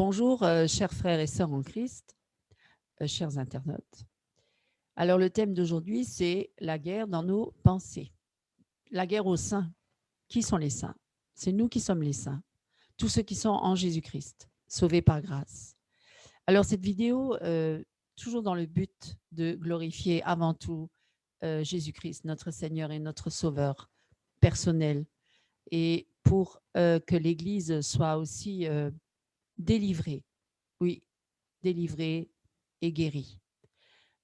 Bonjour, chers frères et sœurs en Christ, chers internautes. Alors, le thème d'aujourd'hui, c'est la guerre dans nos pensées. La guerre aux saints. Qui sont les saints? C'est nous qui sommes les saints. Tous ceux qui sont en Jésus-Christ, sauvés par grâce. Alors, cette vidéo, toujours dans le but de glorifier avant tout Jésus-Christ, notre Seigneur et notre Sauveur personnel, et pour que l'Église soit aussi délivrée. Oui, délivrée et guérie.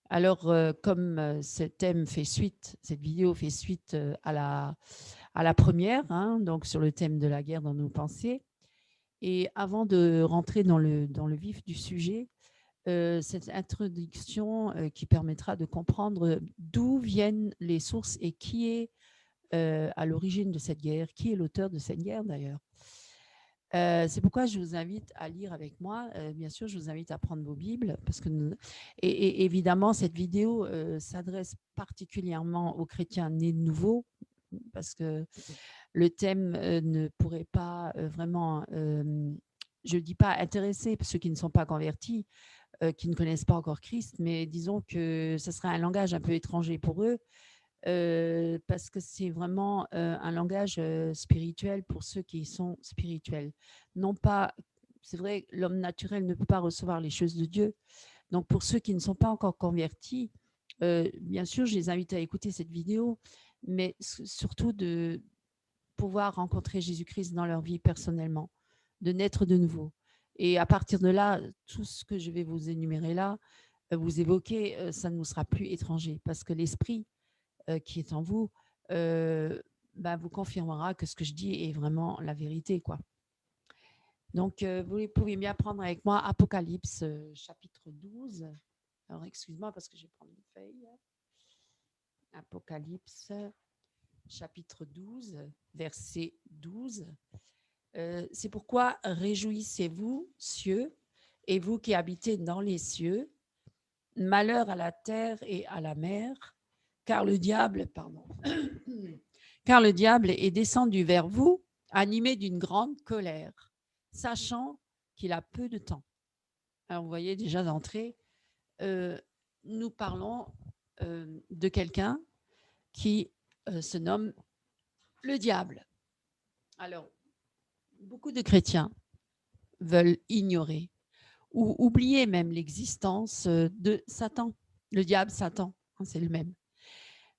Alors, comme ce thème fait suite, cette vidéo fait suite à la première, hein, donc sur le thème de la guerre dans nos pensées, et avant de rentrer dans le vif du sujet, cette introduction qui permettra de comprendre d'où viennent les sources et qui est à l'origine de cette guerre, qui est l'auteur de cette guerre d'ailleurs. C'est pourquoi je vous invite à lire avec moi. Bien sûr, je vous invite à prendre vos Bibles parce que et évidemment, cette vidéo s'adresse particulièrement aux chrétiens nés de nouveau parce que le thème ne pourrait pas vraiment, je ne dis pas intéresser ceux qui ne sont pas convertis, qui ne connaissent pas encore Christ, mais disons que ce serait un langage un peu étranger pour eux parce que c'est vraiment un langage spirituel pour ceux qui sont spirituels. Non pas, c'est vrai, l'homme naturel ne peut pas recevoir les choses de Dieu. Donc, pour ceux qui ne sont pas encore convertis, bien sûr, je les invite à écouter cette vidéo, mais surtout de pouvoir rencontrer Jésus-Christ dans leur vie personnellement, de naître de nouveau. Et à partir de là, tout ce que je vais vous énumérer là, vous évoquer, ça ne nous sera plus étranger parce que l'esprit qui est en vous, vous confirmera que ce que je dis est vraiment la vérité, quoi. Donc, vous pouvez bien prendre avec moi Apocalypse, chapitre 12. Alors, excuse-moi parce que je vais prendre une feuille. Apocalypse, chapitre 12, verset 12. C'est pourquoi réjouissez-vous, cieux, et vous qui habitez dans les cieux, malheur à la terre et à la mer, car le diable, pardon, car le diable est descendu vers vous, animé d'une grande colère, sachant qu'il a peu de temps. Alors, vous voyez déjà d'entrée, nous parlons de quelqu'un qui se nomme le diable. Alors, beaucoup de chrétiens veulent ignorer ou oublier même l'existence de Satan. Le diable, Satan, hein, c'est le même.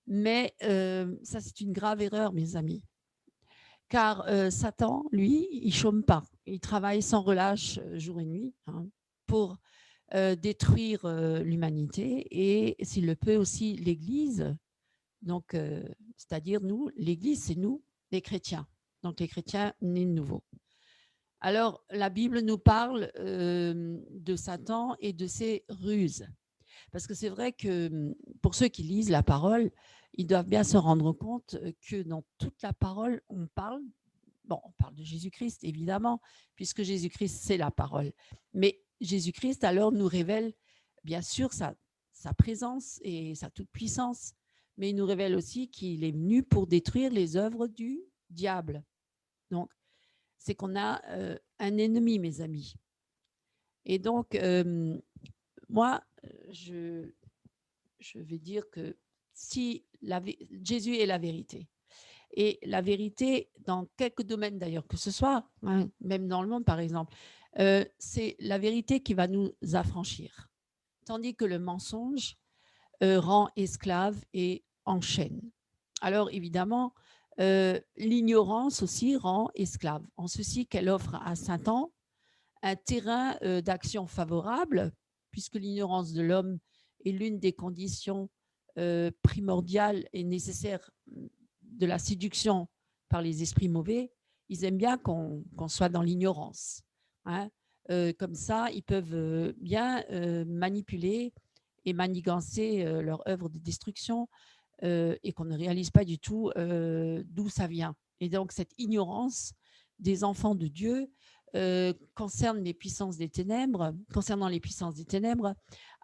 Mais ça, c'est une grave erreur, mes amis. Car Satan, lui, il ne chôme pas. Il travaille sans relâche jour et nuit hein, pour détruire l'humanité et, s'il le peut, aussi l'Église. Donc, c'est-à-dire nous, l'Église, c'est nous, les chrétiens. Donc, les chrétiens nés de nouveau. Alors, la Bible nous parle de Satan et de ses ruses. Parce que c'est vrai que pour ceux qui lisent la parole, ils doivent bien se rendre compte que dans toute la parole, on parle de Jésus-Christ, évidemment, puisque Jésus-Christ, c'est la parole. Mais Jésus-Christ, alors, nous révèle, bien sûr, sa présence et sa toute-puissance, mais il nous révèle aussi qu'il est venu pour détruire les œuvres du diable. Donc, c'est qu'on a un ennemi, mes amis. Et donc, moi, je vais dire que si Jésus est la vérité, et la vérité, dans quelques domaines d'ailleurs que ce soit, hein, même dans le monde par exemple, c'est la vérité qui va nous affranchir. Tandis que le mensonge rend esclave et enchaîne. Alors évidemment, l'ignorance aussi rend esclave, en ceci qu'elle offre à Satan un terrain d'action favorable, puisque l'ignorance de l'homme est l'une des conditions primordiales et nécessaires de la séduction par les esprits mauvais. Ils aiment bien qu'on soit dans l'ignorance. Hein. Comme ça, ils peuvent bien manipuler et manigancer leur œuvre de destruction et qu'on ne réalise pas du tout d'où ça vient. Et donc, cette ignorance des enfants de Dieu concernant les puissances des ténèbres,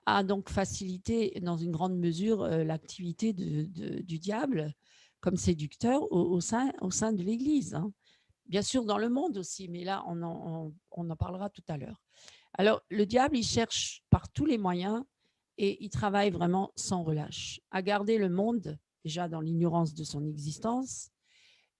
a donc facilité dans une grande mesure l'activité du diable comme séducteur au sein de l'Église. Hein. Bien sûr, dans le monde aussi, mais là, on en parlera tout à l'heure. Alors, le diable, il cherche par tous les moyens et il travaille vraiment sans relâche à garder le monde déjà dans l'ignorance de son existence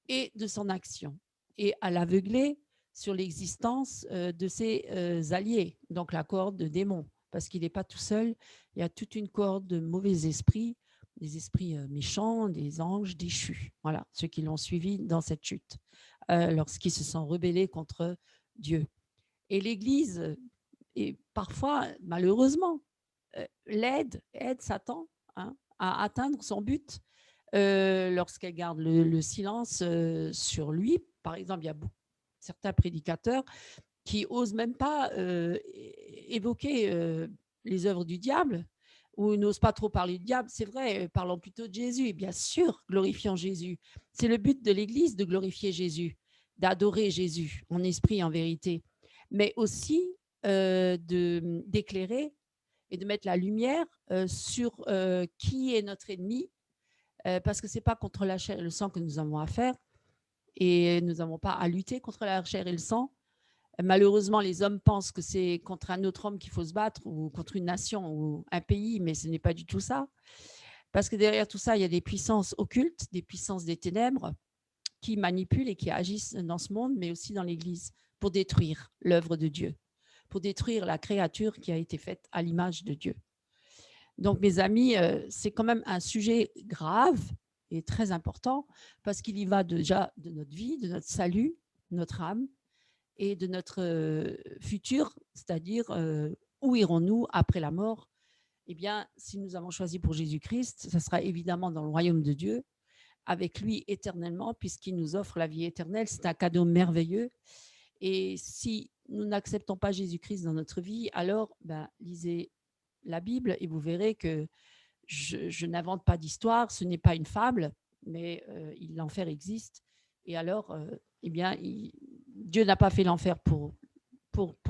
et de son action, et à l'aveugler sur l'existence de ses alliés, donc la cohorte de démons, parce qu'il n'est pas tout seul, il y a toute une cohorte de mauvais esprits, des esprits méchants, des anges déchus, voilà, ceux qui l'ont suivi dans cette chute, lorsqu'ils se sont rebellés contre Dieu. Et l'Église, et parfois, malheureusement, aide Satan, hein, à atteindre son but lorsqu'elle garde le silence sur lui. Par exemple, il y a certains prédicateurs qui osent même pas évoquer les œuvres du diable ou n'osent pas trop parler du diable. C'est vrai, parlons plutôt de Jésus. Et bien sûr, glorifions Jésus. C'est le but de l'Église de glorifier Jésus, d'adorer Jésus en esprit et en vérité, mais aussi d'éclairer et de mettre la lumière sur qui est notre ennemi, parce que ce n'est pas contre la chair et le sang que nous avons à faire, et nous n'avons pas à lutter contre la chair et le sang. Malheureusement, les hommes pensent que c'est contre un autre homme qu'il faut se battre, ou contre une nation ou un pays, mais ce n'est pas du tout ça. Parce que derrière tout ça, il y a des puissances occultes, des puissances des ténèbres qui manipulent et qui agissent dans ce monde, mais aussi dans l'Église, pour détruire l'œuvre de Dieu, pour détruire la créature qui a été faite à l'image de Dieu. Donc, mes amis, c'est quand même un sujet grave et très important, parce qu'il y va déjà de notre vie, de notre salut, notre âme, et de notre futur, c'est-à-dire où irons-nous après la mort? Eh bien, si nous avons choisi pour Jésus-Christ, ce sera évidemment dans le royaume de Dieu, avec lui éternellement, puisqu'il nous offre la vie éternelle. C'est un cadeau merveilleux. Et si nous n'acceptons pas Jésus-Christ dans notre vie, alors lisez la Bible et vous verrez que je n'invente pas d'histoire, ce n'est pas une fable, mais l'enfer existe. Et alors, eh bien, Dieu n'a pas fait l'enfer pour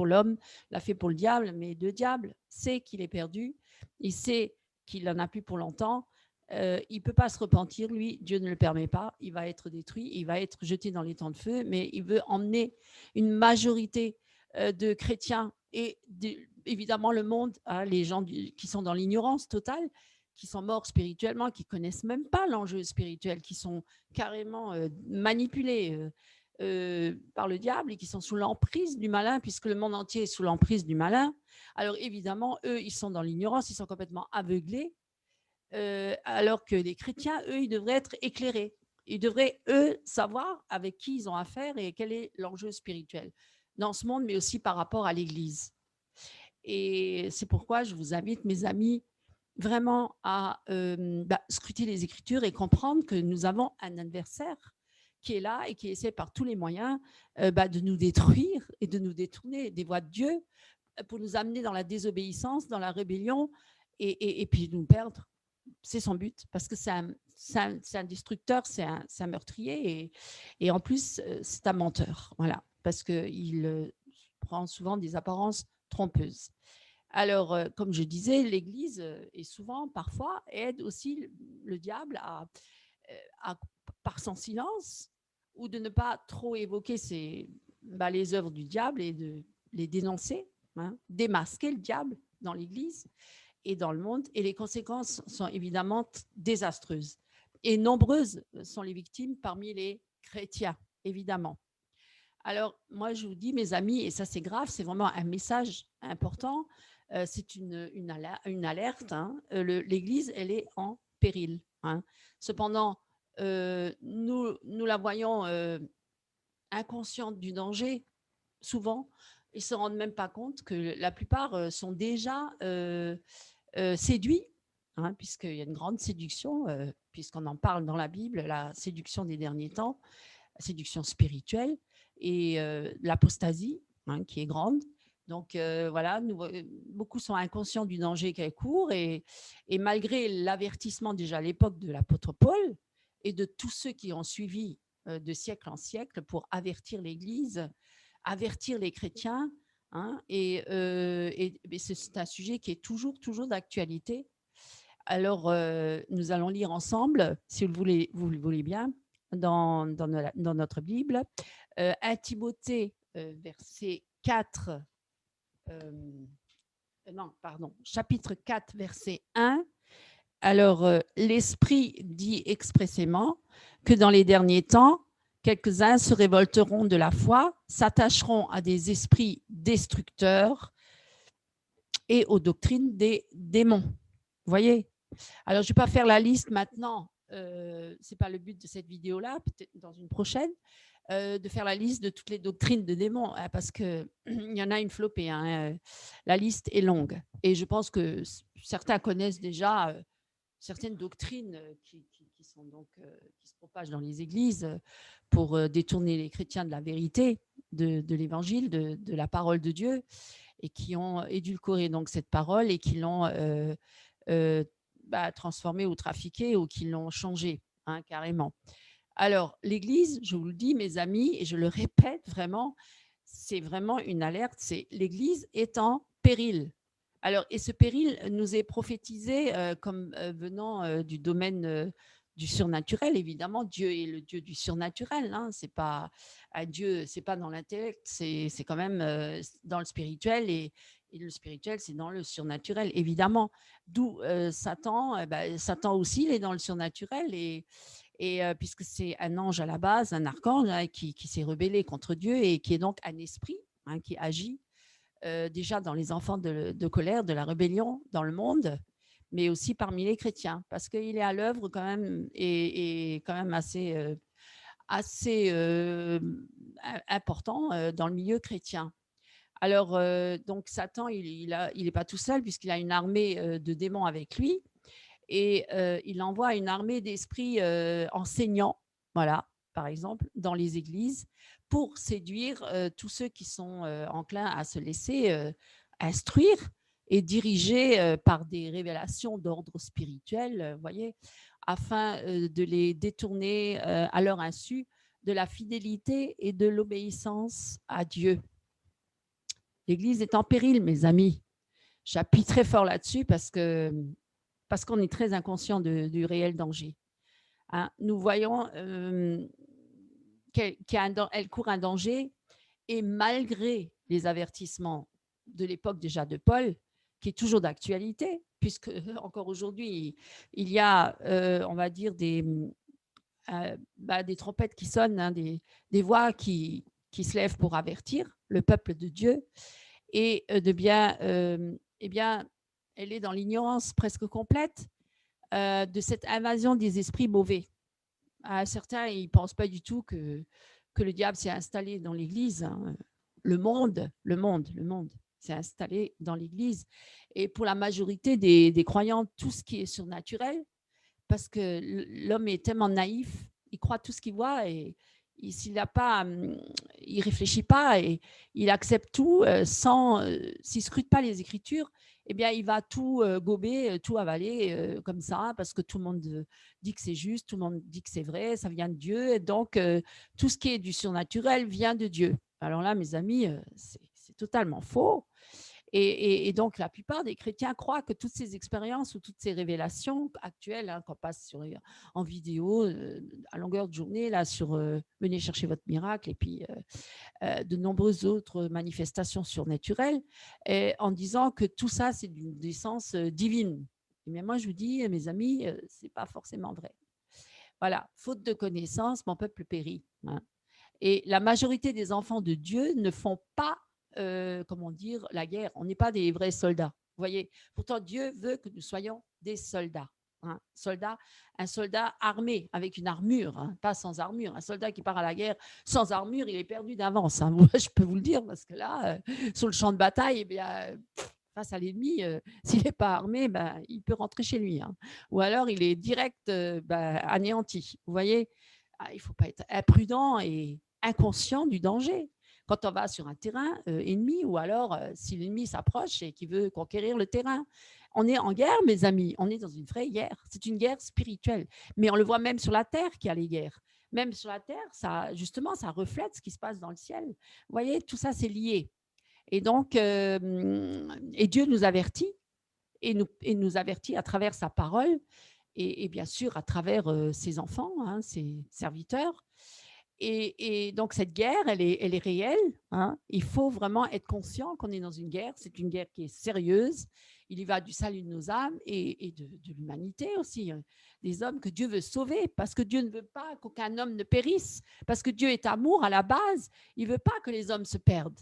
l'homme, l'a fait pour le diable, mais le diable sait qu'il est perdu, il sait qu'il n'en a plus pour longtemps, il ne peut pas se repentir, lui, Dieu ne le permet pas, il va être détruit, il va être jeté dans les temps de feu, mais il veut emmener une majorité de chrétiens et évidemment le monde, hein, les gens qui sont dans l'ignorance totale, qui sont morts spirituellement, qui connaissent même pas l'enjeu spirituel, qui sont carrément manipulés par le diable et qui sont sous l'emprise du malin, puisque le monde entier est sous l'emprise du malin. Alors évidemment, eux, ils sont dans l'ignorance, ils sont complètement aveuglés, alors que les chrétiens, eux, ils devraient être éclairés. Ils devraient, eux, savoir avec qui ils ont affaire et quel est l'enjeu spirituel dans ce monde, mais aussi par rapport à l'Église. Et c'est pourquoi je vous invite, mes amis, vraiment à scruter les Écritures et comprendre que nous avons un adversaire qui est là et qui essaie par tous les moyens de nous détruire et de nous détourner des voies de Dieu pour nous amener dans la désobéissance, dans la rébellion et puis nous perdre. C'est son but, parce que c'est un destructeur, c'est un meurtrier et en plus, c'est un menteur. Voilà, parce qu'il prend souvent des apparences trompeuses. Alors, comme je disais, l'Église est souvent, parfois, aide aussi le diable par son silence, ou de ne pas trop évoquer les œuvres du diable et de les dénoncer, hein, démasquer le diable dans l'Église et dans le monde. Et les conséquences sont évidemment désastreuses. Et nombreuses sont les victimes parmi les chrétiens, évidemment. Alors, moi, je vous dis, mes amis, et ça, c'est grave, c'est vraiment un message important, c'est une alerte. Hein. L'Église, elle est en péril. Hein. Cependant, nous la voyons inconsciente du danger, souvent. Ils ne se rendent même pas compte que la plupart sont déjà séduits, hein, puisqu'il y a une grande séduction, puisqu'on en parle dans la Bible, la séduction des derniers temps, la séduction spirituelle et l'apostasie, hein, qui est grande. Donc voilà, beaucoup sont inconscients du danger qu'elle court et malgré l'avertissement déjà à l'époque de l'apôtre Paul et de tous ceux qui ont suivi de siècle en siècle pour avertir l'Église, avertir les chrétiens, hein, et c'est un sujet qui est toujours d'actualité. Alors, nous allons lire ensemble, si vous le voulez bien, dans notre Bible. 1 Timothée, verset 4, non, pardon, chapitre 4, verset 1. Alors, l'Esprit dit expressément que dans les derniers temps, quelques-uns se révolteront de la foi, s'attacheront à des esprits destructeurs et aux doctrines des démons. Vous voyez? Alors, je ne vais pas faire la liste maintenant. Ce n'est pas le but de cette vidéo-là, peut-être dans une prochaine, de faire la liste de toutes les doctrines de démons, hein, parce qu'il y en a une flopée. Hein, la liste est longue. Et je pense que certains connaissent déjà certaines doctrines qui sont donc, qui se propagent dans les églises pour détourner les chrétiens de la vérité, de l'évangile, de la parole de Dieu, et qui ont édulcoré donc cette parole et qui l'ont transformée ou trafiquée ou qui l'ont changée, hein, carrément. Alors, l'Église, je vous le dis, mes amis, et je le répète vraiment, c'est vraiment une alerte, c'est l'Église est en péril. Alors, et ce péril nous est prophétisé comme venant du domaine du surnaturel. Évidemment, Dieu est le Dieu du surnaturel. Hein, c'est pas un Dieu, c'est pas dans l'intellect, c'est quand même dans le spirituel et le spirituel, c'est dans le surnaturel, évidemment. D'où Satan, Satan aussi, il est dans le surnaturel et puisque c'est un ange à la base, un archange hein, qui s'est rebellé contre Dieu et qui est donc un esprit hein, qui agit déjà dans les enfants de colère, de la rébellion dans le monde, mais aussi parmi les chrétiens, parce qu'il est à l'œuvre quand même et quand même assez important dans le milieu chrétien. Alors, donc Satan, il n'est pas tout seul puisqu'il a une armée de démons avec lui et il envoie une armée d'esprits enseignants, voilà, par exemple, dans les églises, pour séduire tous ceux qui sont enclins à se laisser instruire et diriger par des révélations d'ordre spirituel, voyez, afin de les détourner à leur insu de la fidélité et de l'obéissance à Dieu. L'Église est en péril, mes amis. J'appuie très fort là-dessus parce qu'on est très inconscient du réel danger. Hein, nous voyons qu'elle court un danger et malgré les avertissements de l'époque déjà de Paul, qui est toujours d'actualité, puisque encore aujourd'hui, il y a, on va dire, des trompettes qui sonnent, hein, des voix qui se lèvent pour avertir le peuple de Dieu et eh bien, elle est dans l'ignorance presque complète de cette invasion des esprits mauvais. Certains, ils ne pensent pas du tout que le diable s'est installé dans l'Église. Hein. Le monde s'est installé dans l'Église. Et pour la majorité des croyants, tout ce qui est surnaturel, parce que l'homme est tellement naïf, il croit tout ce qu'il voit et s'il n'a pas, il réfléchit pas et il accepte tout s'il scrute pas les Écritures, eh bien il va tout gober, tout avaler comme ça parce que tout le monde dit que c'est juste, tout le monde dit que c'est vrai, ça vient de Dieu et donc tout ce qui est du surnaturel vient de Dieu. Alors là, mes amis, c'est totalement faux. Et donc, la plupart des chrétiens croient que toutes ces expériences ou toutes ces révélations actuelles hein, qu'on passe en vidéo à longueur de journée, là, sur Venez chercher votre miracle et puis de nombreuses autres manifestations surnaturelles, en disant que tout ça, c'est d'une naissance divine. Mais moi, je vous dis, mes amis, ce n'est pas forcément vrai. Voilà, faute de connaissances, mon peuple périt. Hein. Et la majorité des enfants de Dieu ne font pas comment dire, la guerre. On n'est pas des vrais soldats. Vous voyez, pourtant Dieu veut que nous soyons des soldats. Hein. Un soldat armé avec une armure, hein, pas sans armure. Un soldat qui part à la guerre sans armure, il est perdu d'avance. Hein. Je peux vous le dire parce que là, sur le champ de bataille, eh bien, face à l'ennemi, s'il n'est pas armé, il peut rentrer chez lui. Hein. Ou alors, il est direct anéanti. Vous voyez, il ne faut pas être imprudent et inconscient du danger quand on va sur un terrain ennemi ou alors si l'ennemi s'approche et qu'il veut conquérir le terrain. On est en guerre, mes amis, on est dans une vraie guerre. C'est une guerre spirituelle. Mais on le voit même sur la terre qu'il y a les guerres. Même sur la terre, justement, ça reflète ce qui se passe dans le ciel. Vous voyez, tout ça, c'est lié. Et donc, et Dieu nous avertit et nous avertit à travers sa parole et bien sûr à travers ses enfants, hein, ses serviteurs. Et donc, cette guerre, elle est réelle, hein. Il faut vraiment être conscient qu'on est dans une guerre. C'est une guerre qui est sérieuse. Il y va du salut de nos âmes et de l'humanité aussi, hein. Des hommes que Dieu veut sauver, parce que Dieu ne veut pas qu'aucun homme ne périsse, parce que Dieu est amour à la base. Il ne veut pas que les hommes se perdent.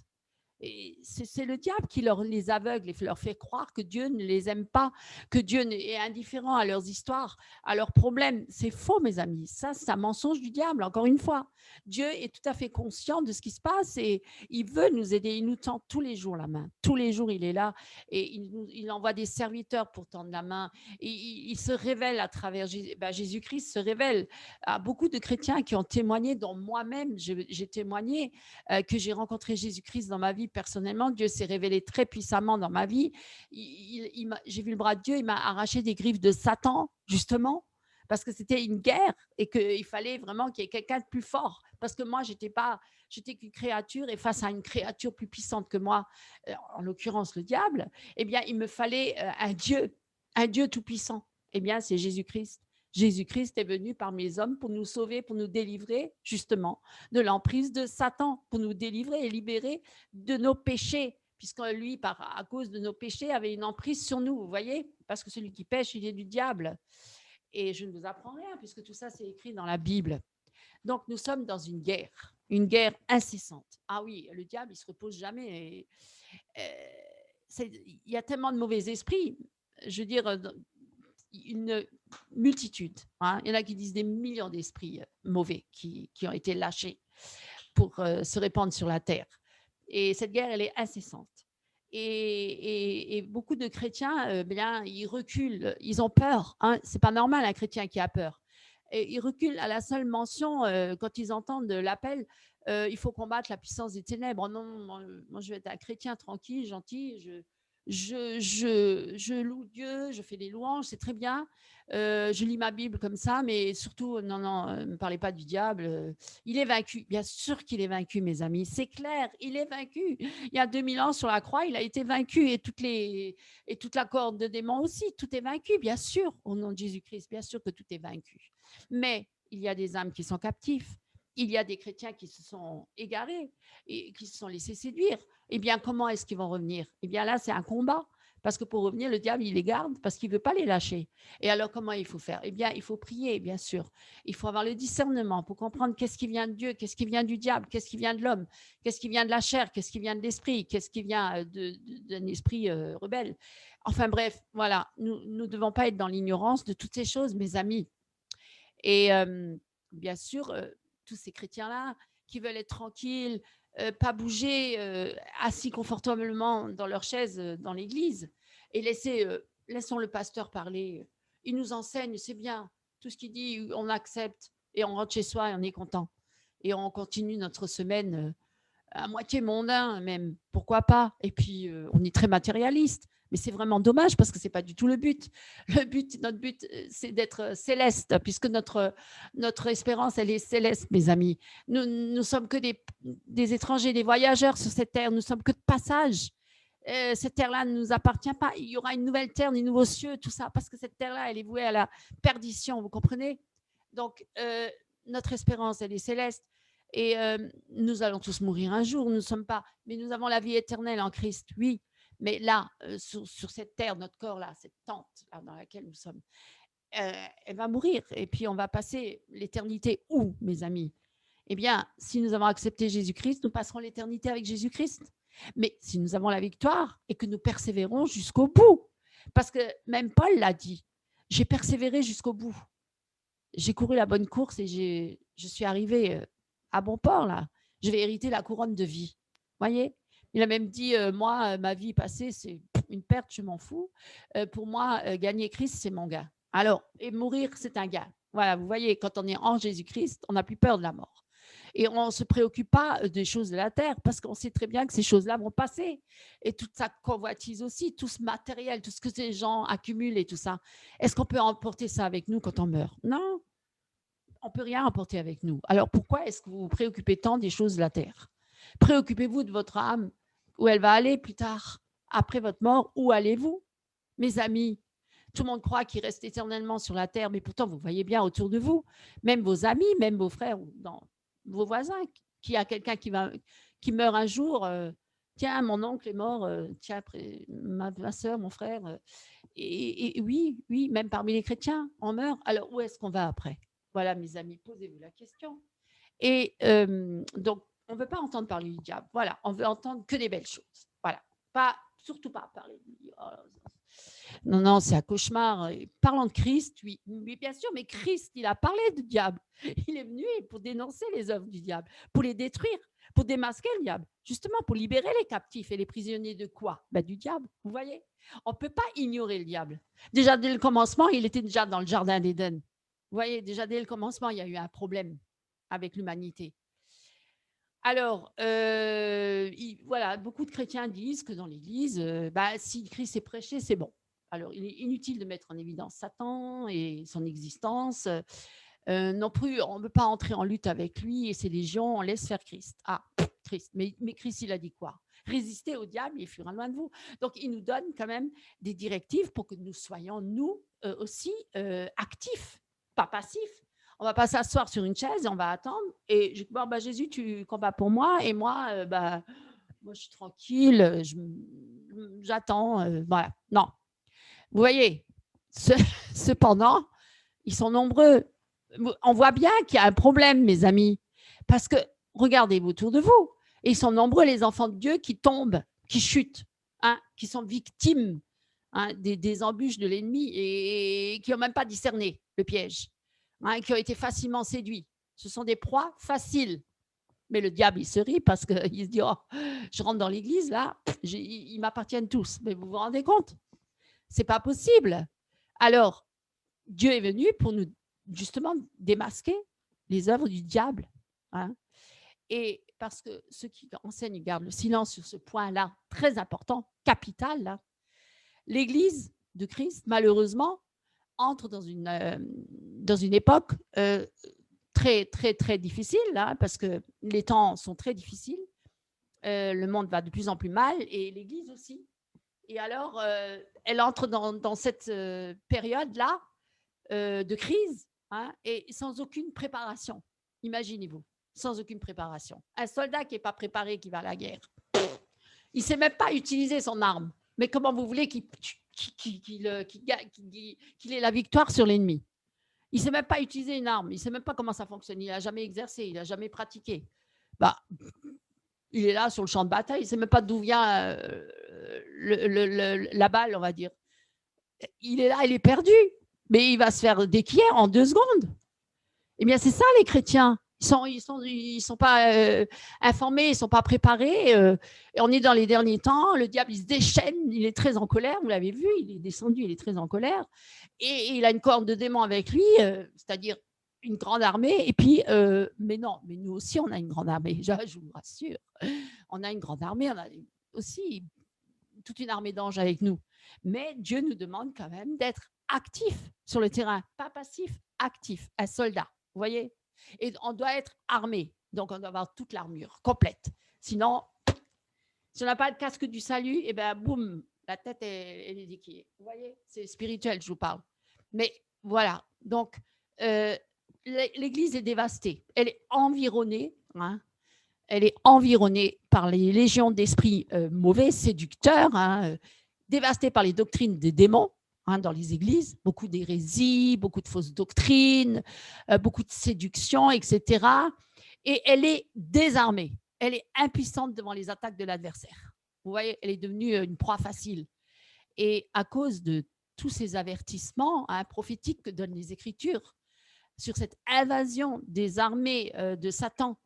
Et c'est le diable qui les aveugle et leur fait croire que Dieu ne les aime pas, que Dieu est indifférent à leurs histoires, à leurs problèmes. C'est faux, mes amis. Ça, c'est un mensonge du diable, encore une fois. Dieu est tout à fait conscient de ce qui se passe et il veut nous aider. Il nous tend tous les jours la main. Tous les jours, il est là et il envoie des serviteurs pour tendre la main. Et il se révèle à travers Jésus-Christ, se révèle à beaucoup de chrétiens qui ont témoigné, dont moi-même, j'ai témoigné que j'ai rencontré Jésus-Christ dans ma vie personnellement. Dieu s'est révélé très puissamment dans ma vie. J'ai vu le bras de Dieu, il m'a arraché des griffes de Satan, justement, parce que c'était une guerre et qu'il fallait vraiment qu'il y ait quelqu'un de plus fort. Parce que moi, j'étais qu'une créature et face à une créature plus puissante que moi, en l'occurrence le diable, eh bien, il me fallait un Dieu tout-puissant. Eh bien, c'est Jésus-Christ. Jésus-Christ est venu parmi les hommes pour nous sauver, pour nous délivrer, justement, de l'emprise de Satan, pour nous délivrer et libérer de nos péchés, puisque lui, à cause de nos péchés, avait une emprise sur nous, vous voyez, parce que celui qui pêche, il est du diable. Et je ne vous apprends rien, puisque tout ça, c'est écrit dans la Bible. Donc, nous sommes dans une guerre incessante. Ah oui, le diable, il ne se repose jamais. Il y a tellement de mauvais esprits, je veux dire, une multitude, hein. Il y en a qui disent des millions d'esprits mauvais qui ont été lâchés pour se répandre sur la terre. Et cette guerre, elle est incessante. Et beaucoup de chrétiens, bien, ils reculent, ils ont peur, hein. C'est pas normal un chrétien qui a peur. Et ils reculent à la seule mention quand ils entendent l'appel. Il faut combattre la puissance des ténèbres. Non, moi, je vais être un chrétien tranquille, gentil. Je loue Dieu, je fais des louanges, c'est très bien. Je lis ma Bible comme ça, mais surtout, non, ne me parlez pas du diable. Il est vaincu. Bien sûr qu'il est vaincu, mes amis. C'est clair, il est vaincu. Il y a 2000 ans sur la croix, il a été vaincu et toute la corde de démons aussi. Tout est vaincu, bien sûr, au nom de Jésus-Christ. Bien sûr que tout est vaincu. Mais il y a des âmes qui sont captives. Il y a des chrétiens qui se sont égarés et qui se sont laissés séduire. Eh bien, comment est-ce qu'ils vont revenir? Eh bien, là, c'est un combat. Parce que pour revenir, le diable, il les garde parce qu'il ne veut pas les lâcher. Et alors, comment il faut faire? Eh bien, il faut prier, bien sûr. Il faut avoir le discernement pour comprendre qu'est-ce qui vient de Dieu, qu'est-ce qui vient du diable, qu'est-ce qui vient de l'homme, qu'est-ce qui vient de la chair, qu'est-ce qui vient de l'esprit, qu'est-ce qui vient d'un esprit rebelle. Enfin bref, voilà, nous ne devons pas être dans l'ignorance de toutes ces choses, mes amis. Et bien sûr, tous ces chrétiens-là qui veulent être tranquilles, pas bouger, assis confortablement dans leur chaise dans l'église et laissons le pasteur parler. Il nous enseigne, c'est bien. Tout ce qu'il dit, on accepte et on rentre chez soi et on est content. Et on continue notre semaine à moitié mondain même, pourquoi pas. Et puis, on est très matérialiste. Mais c'est vraiment dommage parce que ce n'est pas du tout le but. Notre but, c'est d'être céleste, puisque notre espérance, elle est céleste, mes amis. Nous sommes que des étrangers, des voyageurs sur cette terre. Nous sommes que de passage. Cette terre-là ne nous appartient pas. Il y aura une nouvelle terre, des nouveaux cieux, tout ça, parce que cette terre-là, elle est vouée à la perdition, vous comprenez? Donc, notre espérance, elle est céleste. Et nous allons tous mourir un jour, nous ne sommes pas, mais nous avons la vie éternelle en Christ, oui. Mais là, sur cette terre, notre corps là, cette tente là, dans laquelle nous sommes, elle va mourir. Et puis on va passer l'éternité où, mes amis? Eh bien, si nous avons accepté Jésus-Christ, nous passerons l'éternité avec Jésus-Christ. Mais si nous avons la victoire et que nous persévérons jusqu'au bout, parce que même Paul l'a dit, j'ai persévéré jusqu'au bout. J'ai couru la bonne course et je suis arrivée à bon port, là. Je vais hériter la couronne de vie. Voyez? Il a même dit, moi, ma vie passée, c'est une perte, je m'en fous. Pour moi, gagner Christ, c'est mon gain. Alors, et mourir, c'est un gain. Voilà, vous voyez, quand on est en Jésus-Christ, on n'a plus peur de la mort. Et on ne se préoccupe pas des choses de la terre parce qu'on sait très bien que ces choses-là vont passer. Et toute sa convoitise aussi, tout ce matériel, tout ce que ces gens accumulent et tout ça. Est-ce qu'on peut emporter ça avec nous quand on meurt? Non, on ne peut rien emporter avec nous. Alors pourquoi est-ce que vous vous préoccupez tant des choses de la terre? Préoccupez-vous de votre âme, où elle va aller plus tard, après votre mort, où allez-vous? Mes amis, Tout le monde croit qu'il reste éternellement sur la terre, mais pourtant, vous voyez bien autour de vous, même vos amis, même vos frères, vos voisins, qu'il y a quelqu'un qui meurt un jour. Tiens, mon oncle est mort. Tiens, après, ma soeur, mon frère. Et oui, oui, même parmi les chrétiens, on meurt. Alors, où est-ce qu'on va après? Voilà, mes amis, posez-vous la question. Et donc, on ne veut pas entendre parler du diable. Voilà, on veut entendre que des belles choses. Voilà, surtout pas parler de lui. Oh, non, non, c'est un cauchemar. Parlant de Christ, oui, bien sûr, mais Christ, il a parlé du diable. Il est venu pour dénoncer les œuvres du diable, pour les détruire, pour démasquer le diable, justement pour libérer les captifs et les prisonniers de quoi? Du diable, vous voyez? On ne peut pas ignorer le diable. Déjà, dès le commencement, il était déjà dans le jardin d'Éden. Vous voyez, déjà dès le commencement, il y a eu un problème avec l'humanité. Alors, voilà, beaucoup de chrétiens disent que dans l'Église, si Christ est prêché, c'est bon. Alors, il est inutile de mettre en évidence Satan et son existence. Non plus, on ne veut pas entrer en lutte avec lui et ses légions, on laisse faire Christ. Ah, Christ. Mais Christ, il a dit quoi? Résistez au diable, il fuira loin de vous. Donc, il nous donne quand même des directives pour que nous soyons, nous aussi, actifs, pas passifs. On ne va pas s'asseoir sur une chaise et on va attendre. Et je dis, bon, Jésus, tu combats pour moi. Et moi, moi je suis tranquille, j'attends. Voilà. Non. Vous voyez, cependant, ils sont nombreux. On voit bien qu'il y a un problème, mes amis. Parce que, regardez autour de vous. Et ils sont nombreux, les enfants de Dieu, qui tombent, qui chutent, qui sont victimes des embûches de l'ennemi et qui n'ont même pas discerné le piège. Qui ont été facilement séduits. Ce sont des proies faciles. Mais le diable, il se rit parce qu'il se dit, oh, je rentre dans l'église, là, ils m'appartiennent tous. Mais vous vous rendez compte? Ce n'est pas possible. Alors, Dieu est venu pour nous, justement, démasquer les œuvres du diable. Et parce que ceux qui enseignent gardent le silence sur ce point-là, très important, capital, là, l'église de Christ, malheureusement, entre dans une époque très, très, très difficile, parce que les temps sont très difficiles. Le monde va de plus en plus mal et l'Église aussi. Et alors, elle entre dans cette période-là de crise et sans aucune préparation. Imaginez-vous, sans aucune préparation. Un soldat qui n'est pas préparé, qui va à la guerre, il ne sait même pas utiliser son arme. Mais comment vous voulez qu'il ait la victoire sur l'ennemi? Il ne sait même pas utiliser une arme, il ne sait même pas comment ça fonctionne, il n'a jamais exercé, il n'a jamais pratiqué. Il est là sur le champ de bataille, il ne sait même pas d'où vient la balle, on va dire. Il est là, il est perdu, mais il va se faire déquier en 2 secondes. Eh bien, c'est ça les chrétiens. Ils sont pas informés, ils ne sont pas préparés. Et on est dans les derniers temps, le diable, il se déchaîne, il est très en colère, vous l'avez vu, il est descendu, il est très en colère. Et il a une corde de démons avec lui, c'est-à-dire une grande armée. Et puis, mais non, mais nous aussi, on a une grande armée, je vous rassure. On a une grande armée, on a aussi toute une armée d'anges avec nous. Mais Dieu nous demande quand même d'être actifs sur le terrain, pas passif, actif, un soldat, vous voyez? Et on doit être armé, donc on doit avoir toute l'armure complète. Sinon, si on n'a pas le casque du salut, et ben boum, la tête elle est déquillée. Vous voyez, c'est spirituel, je vous parle. Mais voilà, donc l'Église est dévastée. Elle est environnée, elle est environnée par les légions d'esprits mauvais, séducteurs, dévastée par les doctrines des démons. Dans les églises, beaucoup d'hérésies, beaucoup de fausses doctrines, beaucoup de séductions, etc. Et elle est désarmée, elle est impuissante devant les attaques de l'adversaire. Vous voyez, elle est devenue une proie facile. Et à cause de tous ces avertissements prophétiques que donnent les Écritures sur cette invasion des armées de Satan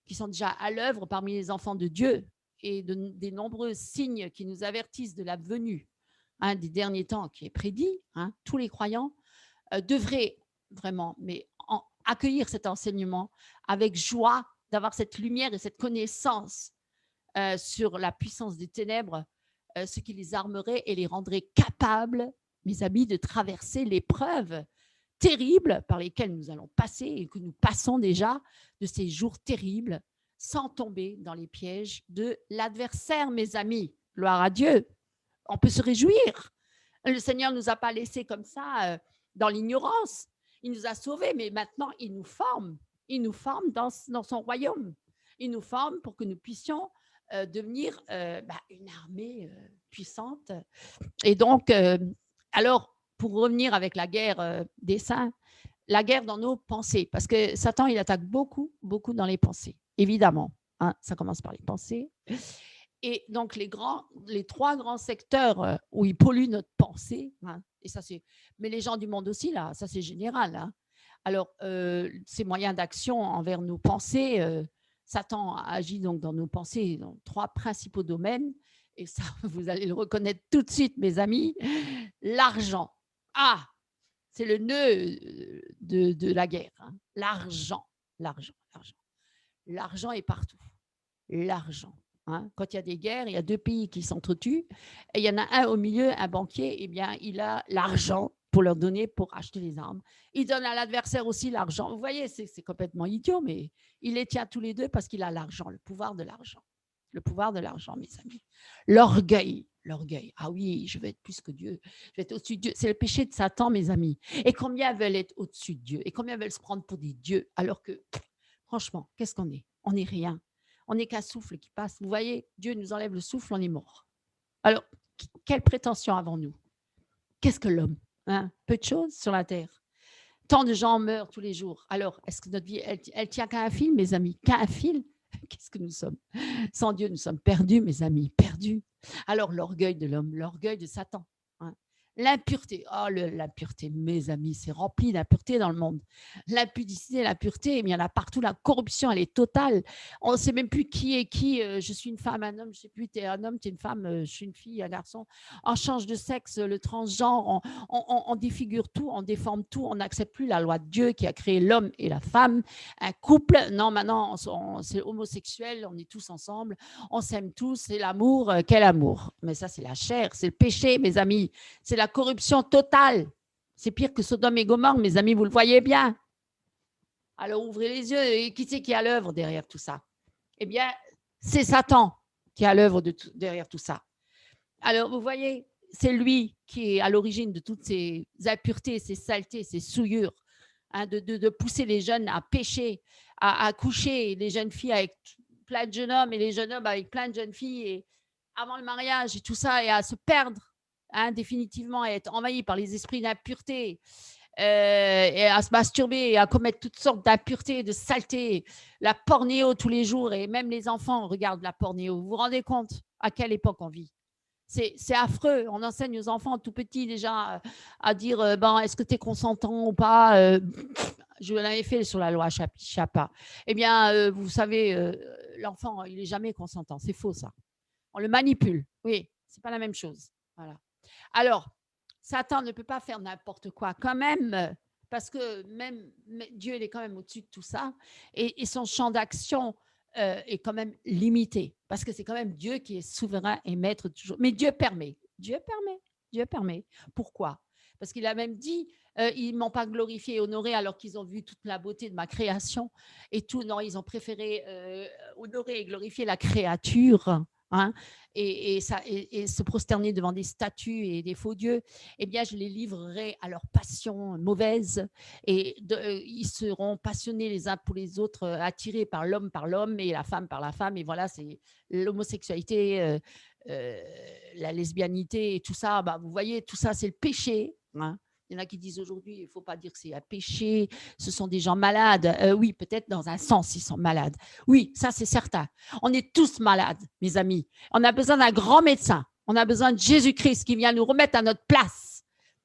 qui sont déjà à l'œuvre parmi les enfants de Dieu et des nombreux signes qui nous avertissent de la venue des derniers temps qui est prédit, tous les croyants devraient vraiment accueillir cet enseignement avec joie, d'avoir cette lumière et cette connaissance sur la puissance des ténèbres, ce qui les armerait et les rendrait capables, mes amis, de traverser l'épreuve terrible par lesquelles nous allons passer et que nous passons déjà, de ces jours terribles, sans tomber dans les pièges de l'adversaire, mes amis. Gloire à Dieu. On peut se réjouir. Le Seigneur ne nous a pas laissés comme ça dans l'ignorance. Il nous a sauvés, mais maintenant, il nous forme. Il nous forme dans son royaume. Il nous forme pour que nous puissions devenir une armée puissante. Et donc, alors, pour revenir avec la guerre des saints, la guerre dans nos pensées, parce que Satan, il attaque beaucoup, beaucoup dans les pensées, évidemment. Hein, ça commence par les pensées. Et donc, les trois grands secteurs où il pollue notre pensée, hein, et ça c'est, mais les gens du monde aussi, là, ça c'est général. Hein. Alors, ces moyens d'action envers nos pensées, Satan agit donc dans nos pensées dans trois principaux domaines, et ça, vous allez le reconnaître tout de suite, mes amis, l'argent. Ah, c'est le nœud de la guerre. Hein. L'argent, l'argent, l'argent. L'argent est partout. L'argent. Hein. Quand il y a des guerres, il y a deux pays qui s'entretuent, et il y en a un au milieu, un banquier, eh bien, il a l'argent pour leur donner, pour acheter les armes. Il donne à l'adversaire aussi l'argent. Vous voyez, c'est complètement idiot, mais il les tient tous les deux parce qu'il a l'argent, le pouvoir de l'argent. Le pouvoir de l'argent, mes amis. L'orgueil. L'orgueil. Ah oui, je vais être plus que Dieu. Je vais être au-dessus de Dieu. C'est le péché de Satan, mes amis. Et combien veulent être au-dessus de Dieu? Et combien veulent se prendre pour des dieux? Alors que, franchement, qu'est-ce qu'on est? On n'est rien. On n'est qu'un souffle qui passe. Vous voyez, Dieu nous enlève le souffle, on est mort. Alors, quelle prétention avons-nous? Qu'est-ce que l'homme? Hein? Peu de choses sur la terre. Tant de gens meurent tous les jours. Alors, est-ce que notre vie, elle tient qu'à un fil, mes amis? Qu'à un fil? Qu'est-ce que nous sommes? Sans Dieu, nous sommes perdus, mes amis, perdus. Alors, l'orgueil de l'homme, l'orgueil de Satan. Hein. L'impureté, oh l'impureté, mes amis, c'est rempli d'impureté dans le monde. L'impudicité, l'impureté, il y en a partout, la corruption, elle est totale. On ne sait même plus qui est qui. Je suis une femme, un homme, je ne sais plus, tu es un homme, tu es une femme, je suis une fille, un garçon. On change de sexe, le transgenre, on défigure tout, on déforme tout, on n'accepte plus la loi de Dieu qui a créé l'homme et la femme. Un couple, non, maintenant, c'est homosexuel, on est tous ensemble, on s'aime tous, c'est l'amour, quel amour? Mais ça, c'est la chair, c'est le péché, mes amis. C'est la corruption totale. C'est pire que Sodome et Gomorrhe, mes amis, vous le voyez bien. Alors ouvrez les yeux, et qui c'est qui est à l'œuvre derrière tout ça? Eh bien, c'est Satan qui est à l'œuvre derrière tout ça. Alors, vous voyez, c'est lui qui est à l'origine de toutes ces impuretés, ces saletés, ces souillures, hein, de pousser les jeunes à pécher, à coucher les jeunes filles avec plein de jeunes hommes et les jeunes hommes avec plein de jeunes filles et avant le mariage et tout ça, et à se perdre hein, définitivement, à être envahis par les esprits d'impureté. Et à se masturber et à commettre toutes sortes d'impuretés, de saletés, la pornéo tous les jours, et même les enfants regardent la pornéo. Vous vous rendez compte à quelle époque on vit? C'est affreux. On enseigne aux enfants tout petits déjà à dire est-ce que tu es consentant ou pas Je l'avais fait sur la loi Chapa. Eh bien, vous savez, l'enfant, il n'est jamais consentant. C'est faux, ça. On le manipule. Oui, c'est pas la même chose. Voilà. Alors, Satan ne peut pas faire n'importe quoi quand même, parce que même Dieu, il est quand même au-dessus de tout ça. Et son champ d'action est quand même limité, parce que c'est quand même Dieu qui est souverain et maître toujours. Mais Dieu permet. Dieu permet. Dieu permet. Pourquoi? Parce qu'il a même dit, ils ne m'ont pas glorifié et honoré alors qu'ils ont vu toute la beauté de ma création et tout. Non, ils ont préféré honorer et glorifier la créature. Hein, et se prosterner devant des statues et des faux dieux, eh bien, je les livrerai à leur passion mauvaise et ils seront passionnés les uns pour les autres, attirés par l'homme et la femme par la femme. Et voilà, c'est l'homosexualité, la lesbianité et tout ça. Bah, vous voyez, tout ça, c'est le péché. Hein. Il y en a qui disent aujourd'hui, il ne faut pas dire que c'est un péché, ce sont des gens malades. Oui, peut-être dans un sens, ils sont malades. Oui, ça c'est certain. On est tous malades, mes amis. On a besoin d'un grand médecin. On a besoin de Jésus-Christ qui vient nous remettre à notre place.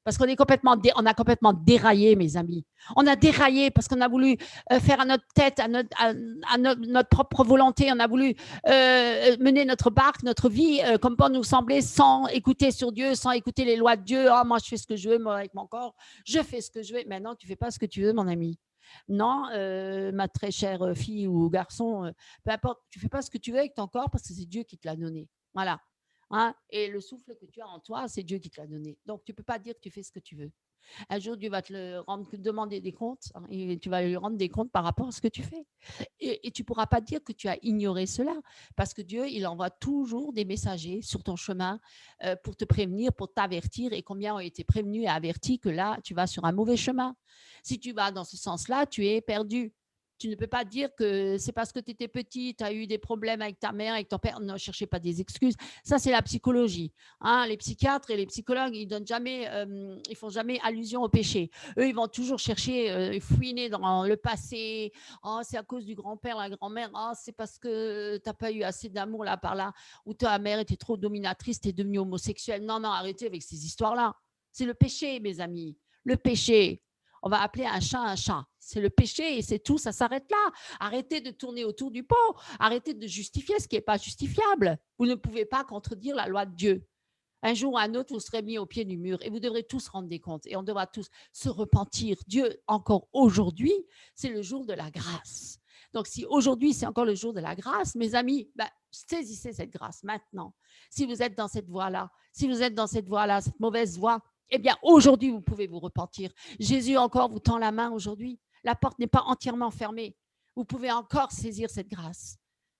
Parce qu'on on a complètement déraillé, mes amis. On a déraillé parce qu'on a voulu faire à notre tête, à notre propre volonté. On a voulu mener notre barque, notre vie, comme bon nous semblait, sans écouter sur Dieu, sans écouter les lois de Dieu. Oh, moi, je fais ce que je veux, moi, avec mon corps. Je fais ce que je veux. Mais non, tu ne fais pas ce que tu veux, mon ami. Non, ma très chère fille ou garçon, peu importe, tu ne fais pas ce que tu veux avec ton corps parce que c'est Dieu qui te l'a donné. Voilà. Hein? Et le souffle que tu as en toi, c'est Dieu qui te l'a donné. Donc, tu ne peux pas dire que tu fais ce que tu veux. Un jour, Dieu va demander des comptes, hein, et tu vas lui rendre des comptes par rapport à ce que tu fais. Et tu ne pourras pas dire que tu as ignoré cela, parce que Dieu, il envoie toujours des messagers sur ton chemin pour te prévenir, pour t'avertir, et combien ont été prévenus et avertis que là, tu vas sur un mauvais chemin. Si tu vas dans ce sens-là, tu es perdu. Tu ne peux pas dire que c'est parce que tu étais petit, tu as eu des problèmes avec ta mère, avec ton père. Ne cherchez pas des excuses. Ça, c'est la psychologie. Hein, les psychiatres et les psychologues, ils font jamais allusion au péché. Eux, ils vont toujours chercher, fouiner dans le passé. Oh, c'est à cause du grand-père, la grand-mère. Oh, c'est parce que tu n'as pas eu assez d'amour là par là, ou ta mère était trop dominatrice, tu es devenue homosexuelle. Non, non, arrêtez avec ces histoires-là. C'est le péché, mes amis. Le péché. On va appeler un chat un chat. C'est le péché et c'est tout, ça s'arrête là. Arrêtez de tourner autour du pot. Arrêtez de justifier ce qui n'est pas justifiable. Vous ne pouvez pas contredire la loi de Dieu. Un jour ou un autre, vous serez mis au pied du mur et vous devrez tous rendre des comptes et on devra tous se repentir. Dieu, encore aujourd'hui, c'est le jour de la grâce. Donc, si aujourd'hui, c'est encore le jour de la grâce, mes amis, saisissez cette grâce maintenant. Si vous êtes dans cette voie-là, cette mauvaise voie, eh bien, aujourd'hui, vous pouvez vous repentir. Jésus encore vous tend la main aujourd'hui. La porte n'est pas entièrement fermée. Vous pouvez encore saisir cette grâce.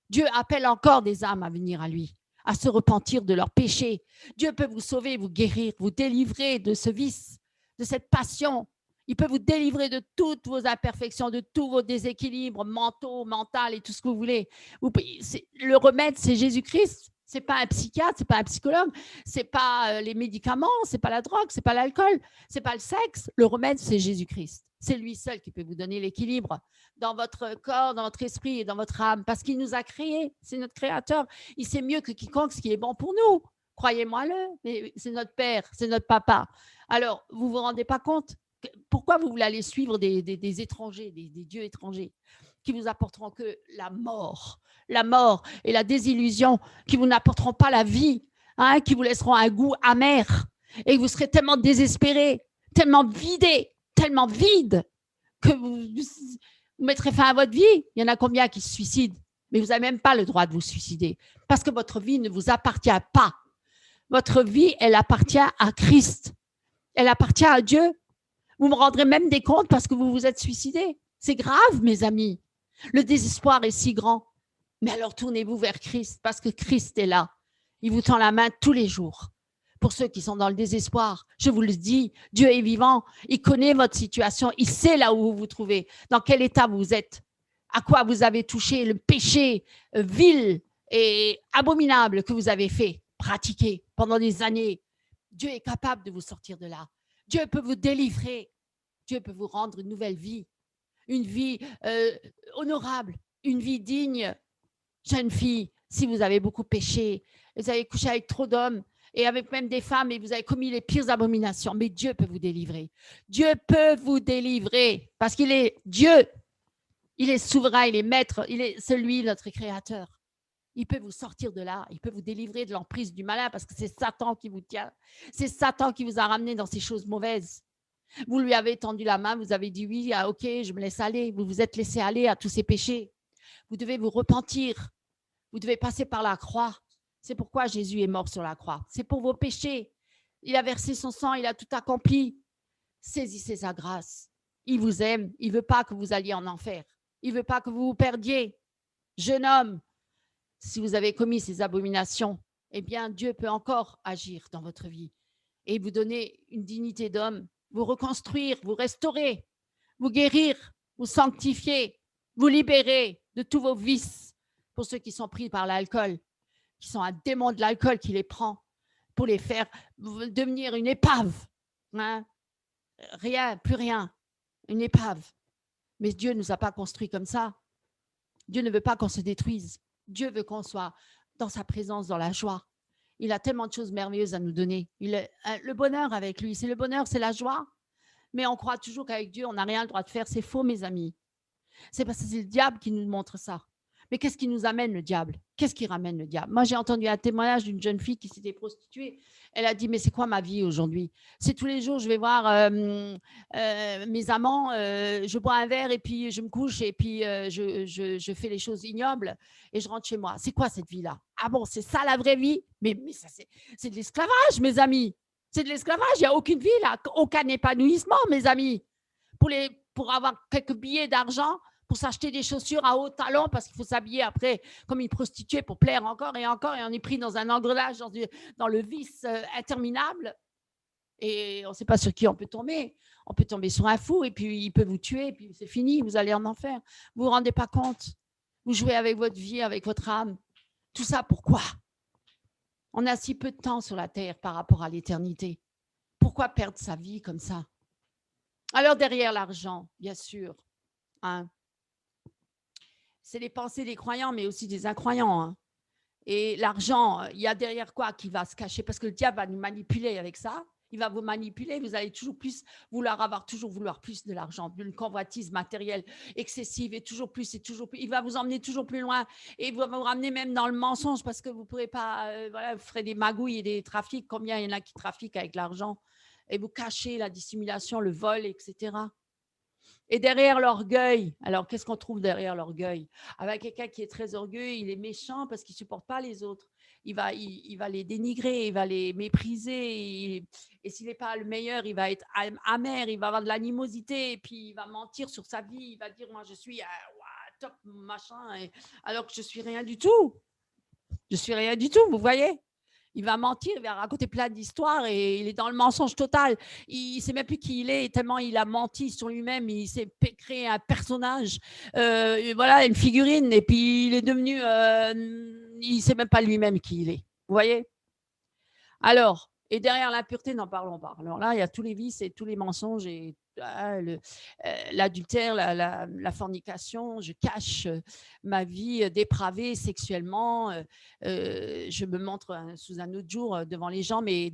Dieu appelle encore des âmes à venir à lui, à se repentir de leurs péchés. Dieu peut vous sauver, vous guérir, vous délivrer de ce vice, de cette passion. Il peut vous délivrer de toutes vos imperfections, de tous vos déséquilibres mentaux, mentaux et tout ce que vous voulez. Le remède, c'est Jésus-Christ. Ce n'est pas un psychiatre, ce n'est pas un psychologue, ce n'est pas les médicaments, ce n'est pas la drogue, ce n'est pas l'alcool, ce n'est pas le sexe. Le remède, c'est Jésus-Christ. C'est lui seul qui peut vous donner l'équilibre dans votre corps, dans votre esprit et dans votre âme, parce qu'il nous a créés. C'est notre créateur. Il sait mieux que quiconque ce qui est bon pour nous. Croyez-moi-le, mais c'est notre père, c'est notre papa. Alors, vous ne vous rendez pas compte? Pourquoi vous voulez aller suivre des étrangers, des dieux étrangers qui vous apporteront que la mort et la désillusion, qui vous n'apporteront pas la vie, hein, qui vous laisseront un goût amer, et vous serez tellement désespéré, tellement vidé, tellement vide, que vous mettrez fin à votre vie. Il y en a combien qui se suicident? Mais vous n'avez même pas le droit de vous suicider, parce que votre vie ne vous appartient pas. Votre vie, elle appartient à Christ. Elle appartient à Dieu. Vous me rendrez même des comptes parce que vous vous êtes suicidés. C'est grave, mes amis. Le désespoir est si grand. Mais alors tournez-vous vers Christ, parce que Christ est là. Il vous tend la main tous les jours. Pour ceux qui sont dans le désespoir, je vous le dis, Dieu est vivant. Il connaît votre situation. Il sait là où vous vous trouvez, dans quel état vous êtes, à quoi vous avez touché, le péché vil et abominable que vous avez fait, pratiqué pendant des années. Dieu est capable de vous sortir de là. Dieu peut vous délivrer. Dieu peut vous rendre une nouvelle vie, une vie honorable, une vie digne. Jeune fille, si vous avez beaucoup péché, vous avez couché avec trop d'hommes et avec même des femmes et vous avez commis les pires abominations, mais Dieu peut vous délivrer. Dieu peut vous délivrer parce qu'il est Dieu. Il est souverain, il est maître, il est celui, notre créateur. Il peut vous sortir de là, il peut vous délivrer de l'emprise du malin parce que c'est Satan qui vous tient. C'est Satan qui vous a ramené dans ces choses mauvaises. Vous lui avez tendu la main, vous avez dit oui, ah, ok, je me laisse aller. Vous vous êtes laissé aller à tous ces péchés. Vous devez vous repentir. Vous devez passer par la croix. C'est pourquoi Jésus est mort sur la croix. C'est pour vos péchés. Il a versé son sang, il a tout accompli. Saisissez sa grâce. Il vous aime. Il ne veut pas que vous alliez en enfer. Il ne veut pas que vous vous perdiez. Jeune homme, si vous avez commis ces abominations, eh bien, Dieu peut encore agir dans votre vie et vous donner une dignité d'homme, vous reconstruire, vous restaurer, vous guérir, vous sanctifier, vous libérer de tous vos vices. Pour ceux qui sont pris par l'alcool, qui sont un démon de l'alcool qui les prend, pour les faire devenir une épave. Hein? Rien, plus rien, une épave. Mais Dieu ne nous a pas construits comme ça. Dieu ne veut pas qu'on se détruise. Dieu veut qu'on soit dans sa présence, dans la joie. Il a tellement de choses merveilleuses à nous donner. Le bonheur avec lui, c'est le bonheur, c'est la joie. Mais on croit toujours qu'avec Dieu, on n'a rien le droit de faire. C'est faux, mes amis. C'est parce que c'est le diable qui nous montre ça. Mais qu'est-ce qui nous amène, le diable? Qu'est-ce qui ramène le diable? Moi, j'ai entendu un témoignage d'une jeune fille qui s'était prostituée. Elle a dit, mais c'est quoi ma vie aujourd'hui? C'est tous les jours, je vais voir mes amants, je bois un verre et puis je me couche et puis je fais les choses ignobles et je rentre chez moi. C'est quoi cette vie-là? Ah bon, c'est ça la vraie vie? Mais ça, c'est de l'esclavage, mes amis. C'est de l'esclavage, il n'y a aucune vie là, aucun épanouissement, mes amis. Pour avoir quelques billets d'argent, pour s'acheter des chaussures à haut talon, parce qu'il faut s'habiller après comme une prostituée pour plaire encore, et on est pris dans un engrenage, dans le vice interminable, et on ne sait pas sur qui on peut tomber. On peut tomber sur un fou, et puis il peut vous tuer, et puis c'est fini, vous allez en enfer. Vous ne vous rendez pas compte? Vous jouez avec votre vie, avec votre âme. Tout ça, pourquoi? On a si peu de temps sur la terre par rapport à l'éternité. Pourquoi perdre sa vie comme ça? Alors derrière l'argent, bien sûr, hein, c'est les pensées des croyants, mais aussi des incroyants. Hein. Et l'argent, il y a derrière quoi qui va se cacher? Parce que le diable va nous manipuler avec ça. Il va vous manipuler, vous allez toujours plus vouloir plus de l'argent, d'une convoitise matérielle excessive et toujours plus et toujours plus. Il va vous emmener toujours plus loin et il va vous ramener même dans le mensonge parce que vous ne pourrez pas, voilà, vous ferez des magouilles et des trafics. Combien il y en a qui trafiquent avec l'argent? Et vous cachez la dissimulation, le vol, etc. Et derrière l'orgueil, alors qu'est-ce qu'on trouve derrière l'orgueil? Avec quelqu'un qui est très orgueilleux, il est méchant parce qu'il ne supporte pas les autres. Il va les dénigrer, il va les mépriser. Et s'il n'est pas le meilleur, il va être amer, il va avoir de l'animosité, et puis il va mentir sur sa vie. Il va dire, moi, je suis top, machin, alors que je ne suis rien du tout. Je ne suis rien du tout, vous voyez? Il va mentir, il va raconter plein d'histoires et il est dans le mensonge total. Il ne sait même plus qui il est, tellement il a menti sur lui-même. Il s'est créé un personnage, voilà, une figurine, et puis il est devenu, il ne sait même pas lui-même qui il est. Vous voyez? Alors, et derrière l'impureté, n'en parlons pas. Alors là, il y a tous les vices et tous les mensonges et l'adultère, la fornication. Je cache ma vie dépravée sexuellement. Je me montre sous un autre jour devant les gens, mais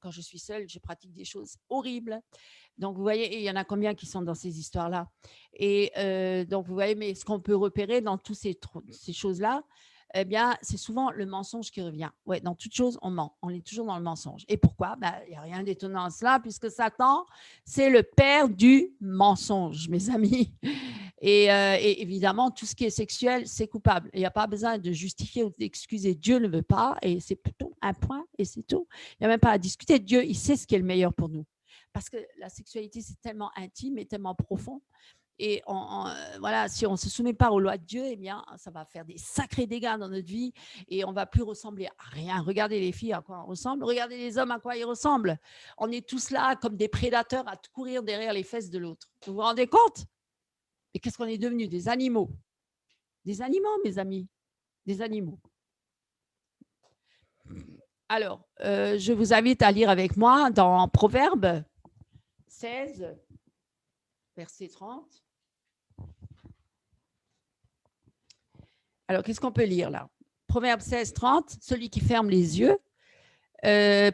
quand je suis seule, je pratique des choses horribles. Donc, vous voyez, il y en a combien qui sont dans ces histoires-là? Et donc, vous voyez, mais ce qu'on peut repérer dans toutes ces choses-là, eh bien, c'est souvent le mensonge qui revient. Ouais, dans toute chose, on ment. On est toujours dans le mensonge. Et pourquoi? Ben, il n'y a rien d'étonnant à cela, puisque Satan, c'est le père du mensonge, mes amis. Et évidemment, tout ce qui est sexuel, c'est coupable. Il n'y a pas besoin de justifier ou d'excuser. Dieu ne veut pas, et c'est plutôt un point, et c'est tout. Il n'y a même pas à discuter. Dieu, il sait ce qui est le meilleur pour nous. Parce que la sexualité, c'est tellement intime et tellement profond. Et voilà, si on ne se soumet pas aux lois de Dieu, eh bien, ça va faire des sacrés dégâts dans notre vie et on ne va plus ressembler à rien. Regardez les filles à quoi on ressemble, regardez les hommes à quoi ils ressemblent. On est tous là comme des prédateurs à courir derrière les fesses de l'autre. Vous vous rendez compte? Et qu'est-ce qu'on est devenu? Des animaux. Des animaux, mes amis. Des animaux. Alors, je vous invite à lire avec moi dans Proverbes 16, verset 30. Alors, qu'est-ce qu'on peut lire là? Proverbe 16, 30, celui qui ferme les yeux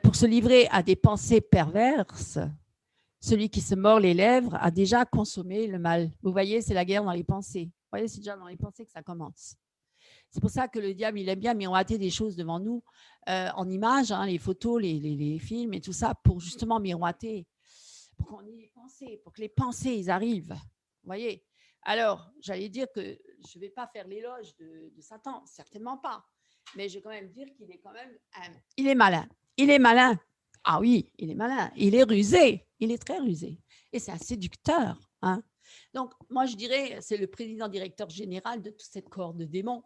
pour se livrer à des pensées perverses, celui qui se mord les lèvres a déjà consommé le mal. Vous voyez, c'est la guerre dans les pensées. Vous voyez, c'est déjà dans les pensées que ça commence. C'est pour ça que le diable, il aime bien miroiter des choses devant nous en images, hein, les photos, les films et tout ça, pour justement miroiter, pour qu'on ait les pensées, pour que les pensées, ils arrivent. Vous voyez? Alors, j'allais dire que je ne vais pas faire l'éloge de Satan, certainement pas. Mais je vais quand même dire qu'il est quand même... il est malin. Il est malin. Ah oui, il est malin. Il est rusé. Il est très rusé. Et c'est un séducteur. Hein. Donc, moi, je dirais, c'est le président-directeur général de toute cette cohorte de démons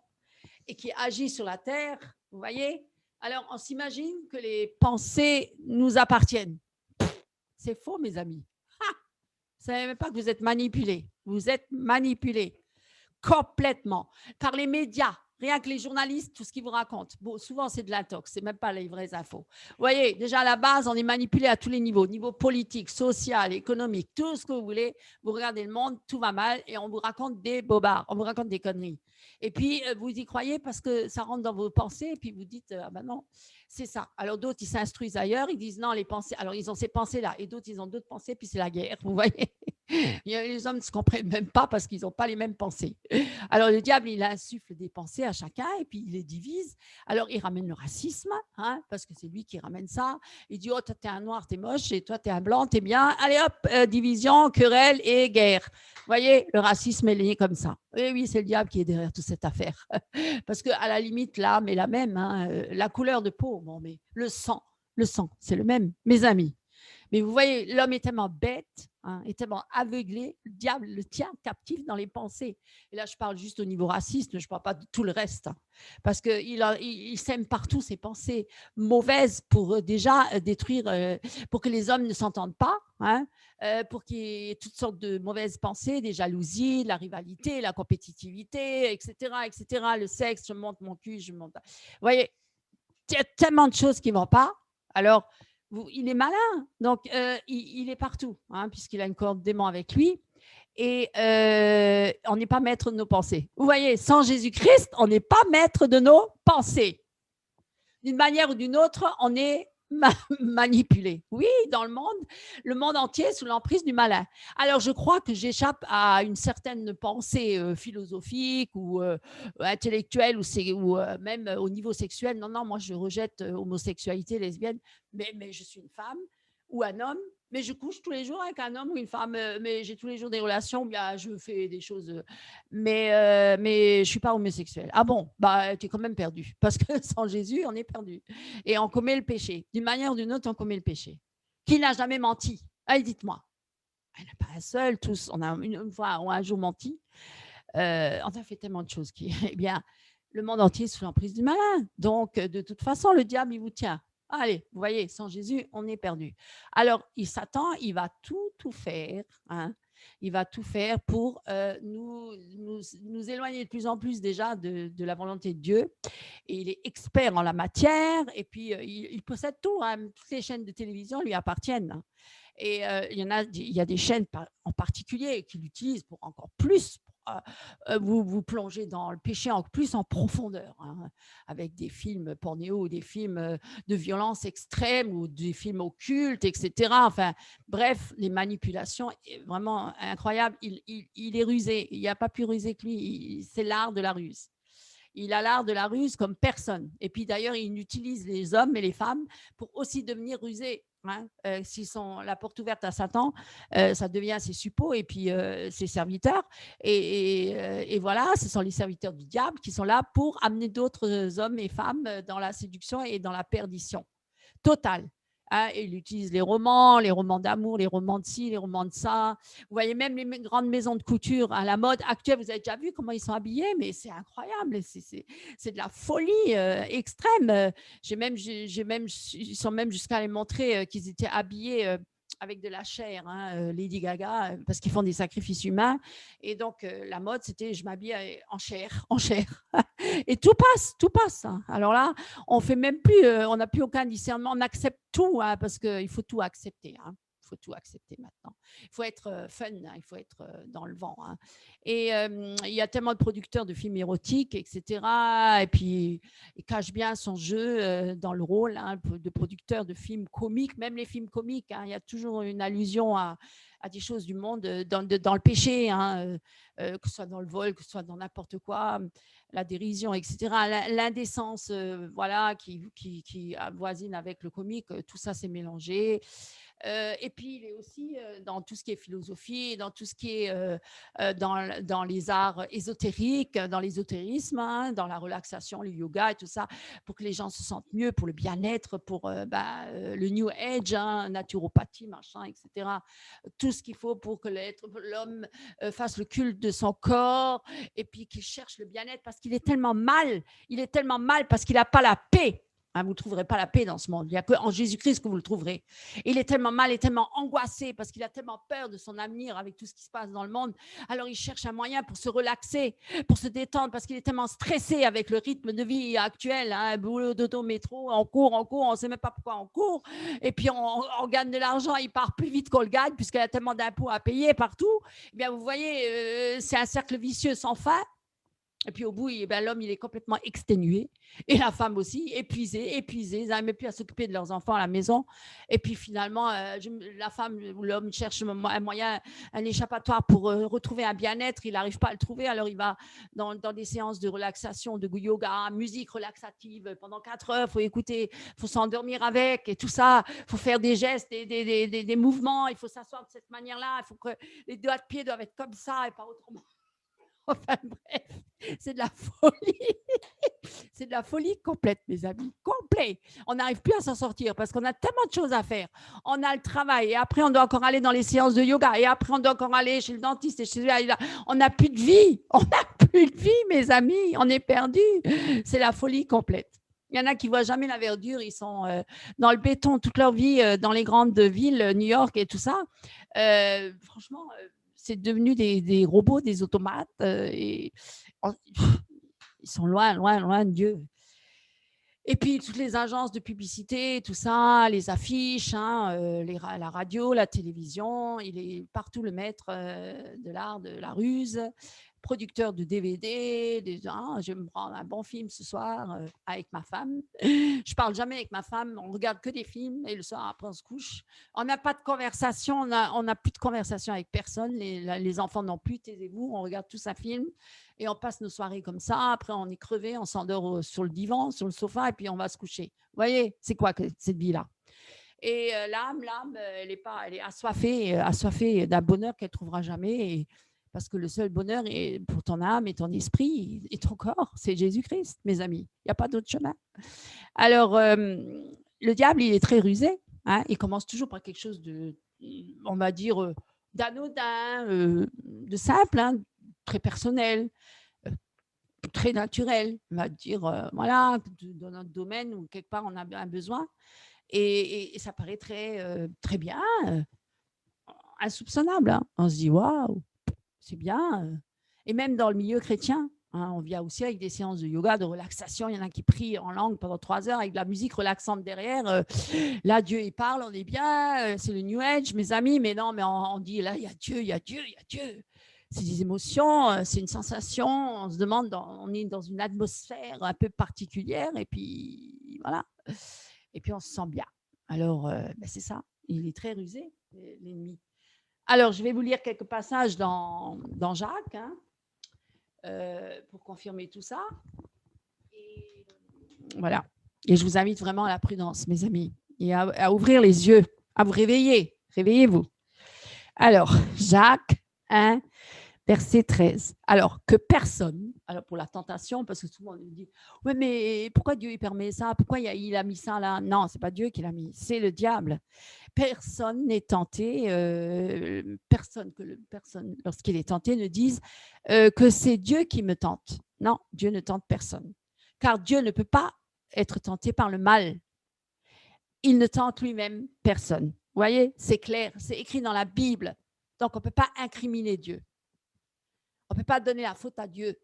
et qui agit sur la terre. Vous voyez? Alors, on s'imagine que les pensées nous appartiennent. C'est faux, mes amis. Vous ne savez même pas que vous êtes manipulés. Vous êtes manipulés complètement par les médias. Rien que les journalistes, tout ce qu'ils vous racontent. Bon, souvent, c'est de l'intox, ce n'est même pas les vraies infos. Vous voyez, déjà à la base, on est manipulé à tous les niveaux, niveau politique, social, économique, tout ce que vous voulez. Vous regardez le monde, tout va mal et on vous raconte des bobards, on vous raconte des conneries. Et puis, vous y croyez parce que ça rentre dans vos pensées et puis vous dites, ah ben non, c'est ça. Alors d'autres, ils s'instruisent ailleurs, ils disent non, les pensées, alors ils ont ces pensées-là et d'autres, ils ont d'autres pensées, puis c'est la guerre, vous voyez. Les hommes ne se comprennent même pas parce qu'ils n'ont pas les mêmes pensées. Alors le diable, il insuffle des pensées à chacun et puis il les divise. Alors il ramène le racisme, hein, parce que c'est lui qui ramène ça. Il dit, oh, toi, t'es un noir, t'es moche, et toi, t'es un blanc, t'es bien. Allez hop, division, querelle et guerre. Vous voyez, le racisme est né comme ça. Et oui, c'est le diable qui est derrière toute cette affaire. Parce qu'à la limite, l'âme est la même. Hein, la couleur de peau, bon, mais le sang, Le sang, c'est le même, mes amis. Mais vous voyez, l'homme est tellement bête, hein, est tellement aveuglé, le diable le tient captif dans les pensées. Et là, je parle juste au niveau raciste, je ne parle pas de tout le reste. Hein, parce qu'il sème partout ses pensées mauvaises pour déjà détruire, pour que les hommes ne s'entendent pas, hein, pour qu'il y ait toutes sortes de mauvaises pensées, des jalousies, la rivalité, la compétitivité, etc., etc. Le sexe, je monte mon cul, je monte. Vous voyez, il y a tellement de choses qui ne vont pas. Alors, il est malin, donc il est partout, hein, puisqu'il a une corde d'aimant avec lui. Et on n'est pas maître de nos pensées. Vous voyez, sans Jésus-Christ, on n'est pas maître de nos pensées. D'une manière ou d'une autre, on est manipulé. Oui, dans le monde entier sous l'emprise du malin. Alors, je crois que j'échappe à une certaine pensée philosophique ou intellectuelle ou même au niveau sexuel. Non, non, moi, je rejette homosexualité, lesbienne, mais je suis une femme ou un homme, mais je couche tous les jours avec un homme ou une femme, mais j'ai tous les jours des relations, bien, je fais des choses, mais je ne suis pas homosexuelle. Ah bon, bah, tu es quand même perdu, parce que sans Jésus, on est perdu. Et on commet le péché. D'une manière ou d'une autre, on commet le péché. Qui n'a jamais menti? Allez, dites-moi. Il n'y en a pas un seul, tous. On a une fois ou un jour menti. On a fait tellement de choses qui, eh bien, le monde entier est sous l'emprise du malin. Donc, de toute façon, le diable, il vous tient. Allez, vous voyez, sans Jésus, on est perdu. Alors, Satan, il va tout faire, hein. Il va tout faire pour nous éloigner de plus en plus déjà de la volonté de Dieu. Et il est expert en la matière. Et puis, il possède tout, hein. Toutes les chaînes de télévision lui appartiennent. Hein. Et il y a des chaînes en particulier qui l'utilisent pour encore plus vous plonger dans le péché en plus en profondeur, hein, avec des films pornéo ou des films de violence extrême ou des films occultes, etc. Enfin, bref, les manipulations, vraiment incroyable. Il est rusé. Il n'y a pas plus rusé que lui. C'est l'art de la ruse. Il a l'art de la ruse comme personne. Et puis d'ailleurs, il utilise les hommes et les femmes pour aussi devenir rusés. Hein. S'ils sont la porte ouverte à Satan, ça devient ses suppôts et puis ses serviteurs. Et voilà, ce sont les serviteurs du diable qui sont là pour amener d'autres hommes et femmes dans la séduction et dans la perdition totale. Hein, il utilise les romans d'amour, les romans de ci, les romans de ça. Vous voyez même les grandes maisons de couture à la mode actuelle, vous avez déjà vu comment ils sont habillés, mais c'est incroyable, c'est de la folie extrême. Ils sont même jusqu'à les montrer qu'ils étaient habillés avec de la chair, hein, Lady Gaga, parce qu'ils font des sacrifices humains. Et donc, la mode, c'était je m'habille en chair, en chair. Et tout passe. Hein. Alors là, on fait même plus, on n'a plus aucun discernement, on accepte tout, hein, parce qu'il faut tout accepter. Hein. Il faut tout accepter maintenant. Il faut être fun, hein, il faut être dans le vent. Hein. Et il y a tellement de producteurs de films érotiques, etc. Et puis, il cache bien son jeu dans le rôle hein, de producteur de films comiques, même les films comiques. Hein, il y a toujours une allusion à des choses du monde dans le péché, hein, que ce soit dans le vol, que ce soit dans n'importe quoi, la dérision, etc. L'indécence, voilà, qui avoisine avec le comique, tout ça s'est mélangé. Et puis, il est aussi dans tout ce qui est philosophie, dans tout ce qui est dans les arts ésotériques, dans l'ésotérisme, hein, dans la relaxation, le yoga et tout ça, pour que les gens se sentent mieux, pour le bien-être, pour le New Age, hein, naturopathie, machin, etc. Tout ce qu'il faut pour que l'homme fasse le culte de son corps et puis qu'il cherche le bien-être parce qu'il est tellement mal. Il est tellement mal parce qu'il n'a pas la paix. Hein, vous ne trouverez pas la paix dans ce monde. Il n'y a qu'en Jésus-Christ que vous le trouverez. Il est tellement mal et tellement angoissé parce qu'il a tellement peur de son avenir avec tout ce qui se passe dans le monde. Alors, il cherche un moyen pour se relaxer, pour se détendre parce qu'il est tellement stressé avec le rythme de vie actuel. Hein, boulot, dodo, métro, on court, on ne sait même pas pourquoi on court. Et puis, on gagne de l'argent, il part plus vite qu'on le gagne puisqu'il y a tellement d'impôts à payer partout. Eh bien, vous voyez, c'est un cercle vicieux sans fin. Et puis au bout, l'homme, il est complètement exténué. Et la femme aussi, épuisée. Ils n'arrivent plus à s'occuper de leurs enfants à la maison. Et puis finalement, la femme ou l'homme cherche un moyen, un échappatoire pour retrouver un bien-être. Il n'arrive pas à le trouver. Alors il va dans des séances de relaxation, de yoga, musique relaxative. Pendant 4 heures, il faut écouter, il faut s'endormir avec et tout ça. Il faut faire des gestes, des mouvements. Il faut s'asseoir de cette manière-là. Il faut que les doigts de pied doivent être comme ça et pas autrement. Enfin bref, c'est de la folie. C'est de la folie complète, mes amis, complet. On n'arrive plus à s'en sortir parce qu'on a tellement de choses à faire. On a le travail et après, on doit encore aller dans les séances de yoga et après, on doit encore aller chez le dentiste et chez lui. On n'a plus de vie. On n'a plus de vie, mes amis. On est perdu. C'est la folie complète. Il y en a qui ne voient jamais la verdure. Ils sont dans le béton toute leur vie, dans les grandes villes, New York et tout ça. Franchement, c'est devenu des robots, des automates. Et ils sont loin, loin, loin de Dieu. Et puis, toutes les agences de publicité, tout ça, les affiches, la radio, la télévision, il est partout le maître de l'art de la ruse, producteur de DVD, je vais me prendre un bon film ce soir avec ma femme. Je parle jamais avec ma femme, on regarde que des films et le soir après on se couche. On n'a pas de conversation, on n'a plus de conversation avec personne, les enfants non plus, taisez-vous, on regarde tous un film et on passe nos soirées comme ça. Après on est crevé, on s'endort sur le divan, sur le sofa et puis on va se coucher. Vous voyez, c'est quoi cette vie-là? Et l'âme, elle est assoiffée d'un bonheur qu'elle trouvera jamais. Parce que le seul bonheur est pour ton âme et ton esprit et ton corps, c'est Jésus-Christ, mes amis. Il n'y a pas d'autre chemin. Alors, le diable, il est très rusé. Hein, il commence toujours par quelque chose de, on va dire, d'anodin, de simple, hein, très personnel, très naturel. On va dire, voilà, dans notre domaine où quelque part on a un besoin. Et ça paraît très bien, insoupçonnable. Hein. On se dit, waouh, c'est bien. Et même dans le milieu chrétien, hein, on vient aussi avec des séances de yoga, de relaxation. Il y en a qui prient en langue pendant 3 heures avec de la musique relaxante derrière. Là, Dieu, il parle, on est bien. C'est le New Age, mes amis. Mais non, mais on dit, là, il y a Dieu, il y a Dieu, il y a Dieu. C'est des émotions, c'est une sensation. On se demande, on est dans une atmosphère un peu particulière. Et puis, voilà. Et puis, on se sent bien. Alors, c'est ça. Il est très rusé, l'ennemi. Alors, je vais vous lire quelques passages dans Jacques, hein, pour confirmer tout ça. Et voilà. Et je vous invite vraiment à la prudence, mes amis, et à ouvrir les yeux, à vous réveiller. Réveillez-vous. Alors, Jacques 1, verset 13. Alors, que personne, alors pour la tentation, parce que souvent on nous dit, oui, mais pourquoi Dieu il permet ça? Pourquoi il a mis ça là? Non, ce n'est pas Dieu qui l'a mis, c'est le diable. Personne n'est tenté, personne, lorsqu'il est tenté, ne dise que c'est Dieu qui me tente. Non, Dieu ne tente personne. Car Dieu ne peut pas être tenté par le mal. Il ne tente lui-même personne. Vous voyez, c'est clair, c'est écrit dans la Bible. Donc, on ne peut pas incriminer Dieu. On ne peut pas donner la faute à Dieu.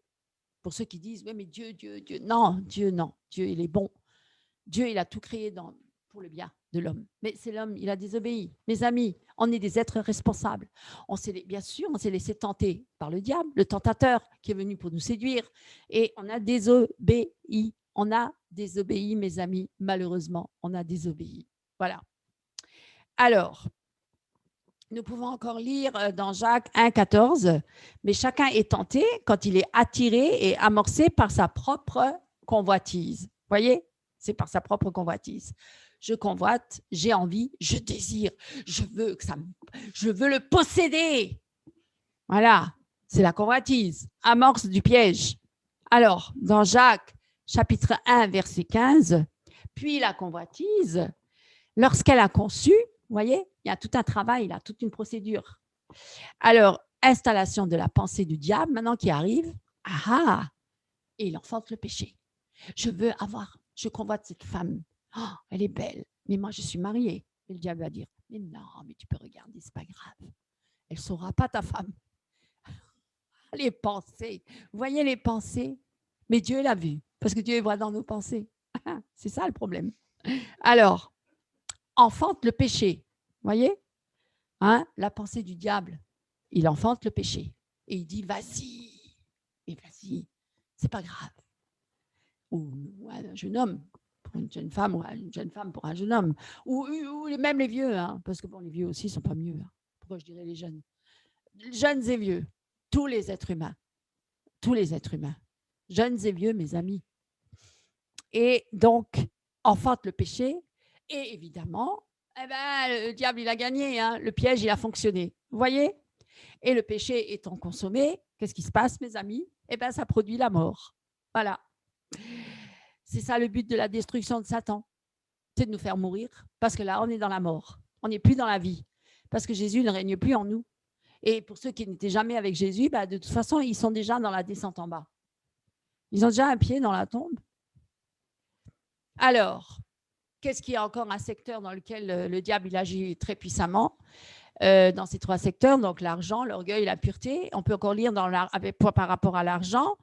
Pour ceux qui disent, oui, mais Dieu. Non, Dieu, non. Dieu, il est bon. Dieu, il a tout créé pour le bien de l'homme. Mais c'est l'homme, il a désobéi. Mes amis, on est des êtres responsables. Bien sûr, on s'est laissé tenter par le diable, le tentateur qui est venu pour nous séduire. Et on a désobéi. On a désobéi, mes amis. Malheureusement, on a désobéi. Voilà. Alors, nous pouvons encore lire dans Jacques 1, 14, mais chacun est tenté quand il est attiré et amorcé par sa propre convoitise. Vous voyez, c'est par sa propre convoitise. Je convoite, j'ai envie, je désire, je veux le posséder. Voilà, c'est la convoitise, amorce du piège. Alors, dans Jacques, chapitre 1, verset 15, puis la convoitise, lorsqu'elle a conçu, vous voyez, il y a tout un travail, là, toute une procédure. Alors, installation de la pensée du diable, maintenant qui arrive, et il enfante le péché. Je convoite cette femme. Oh, elle est belle, mais moi, je suis mariée. Et le diable va dire, mais non, mais tu peux regarder, c'est pas grave. Elle ne saura pas, ta femme. Les pensées. Vous voyez les pensées? Mais Dieu l'a vu, parce que Dieu voit dans nos pensées. C'est ça le problème. Alors, enfante le péché. Vous voyez, hein, la pensée du diable, il enfante le péché. Et il dit, vas-y, et vas-y, c'est pas grave. Ou un jeune homme pour une jeune femme, ou une jeune femme pour un jeune homme. Ou même les vieux, hein, parce que bon, les vieux aussi ne sont pas mieux. Hein. Pourquoi je dirais les jeunes? Jeunes et vieux, tous les êtres humains. Tous les êtres humains. Jeunes et vieux, mes amis. Et donc, enfante le péché, et évidemment, le diable, il a gagné, hein, le piège, il a fonctionné. Vous voyez? Et le péché étant consommé, qu'est-ce qui se passe, mes amis? Eh bien, ça produit la mort. Voilà. C'est ça le but de la destruction de Satan. C'est de nous faire mourir, parce que là, on est dans la mort. On n'est plus dans la vie, parce que Jésus ne règne plus en nous. Et pour ceux qui n'étaient jamais avec Jésus, bah, de toute façon, ils sont déjà dans la descente en bas. Ils ont déjà un pied dans la tombe. Alors, qu'est-ce qu'il y a encore un secteur dans lequel le diable il agit très puissamment dans ces 3 secteurs, donc l'argent, l'orgueil, la pureté. On peut encore lire par rapport à l'argent.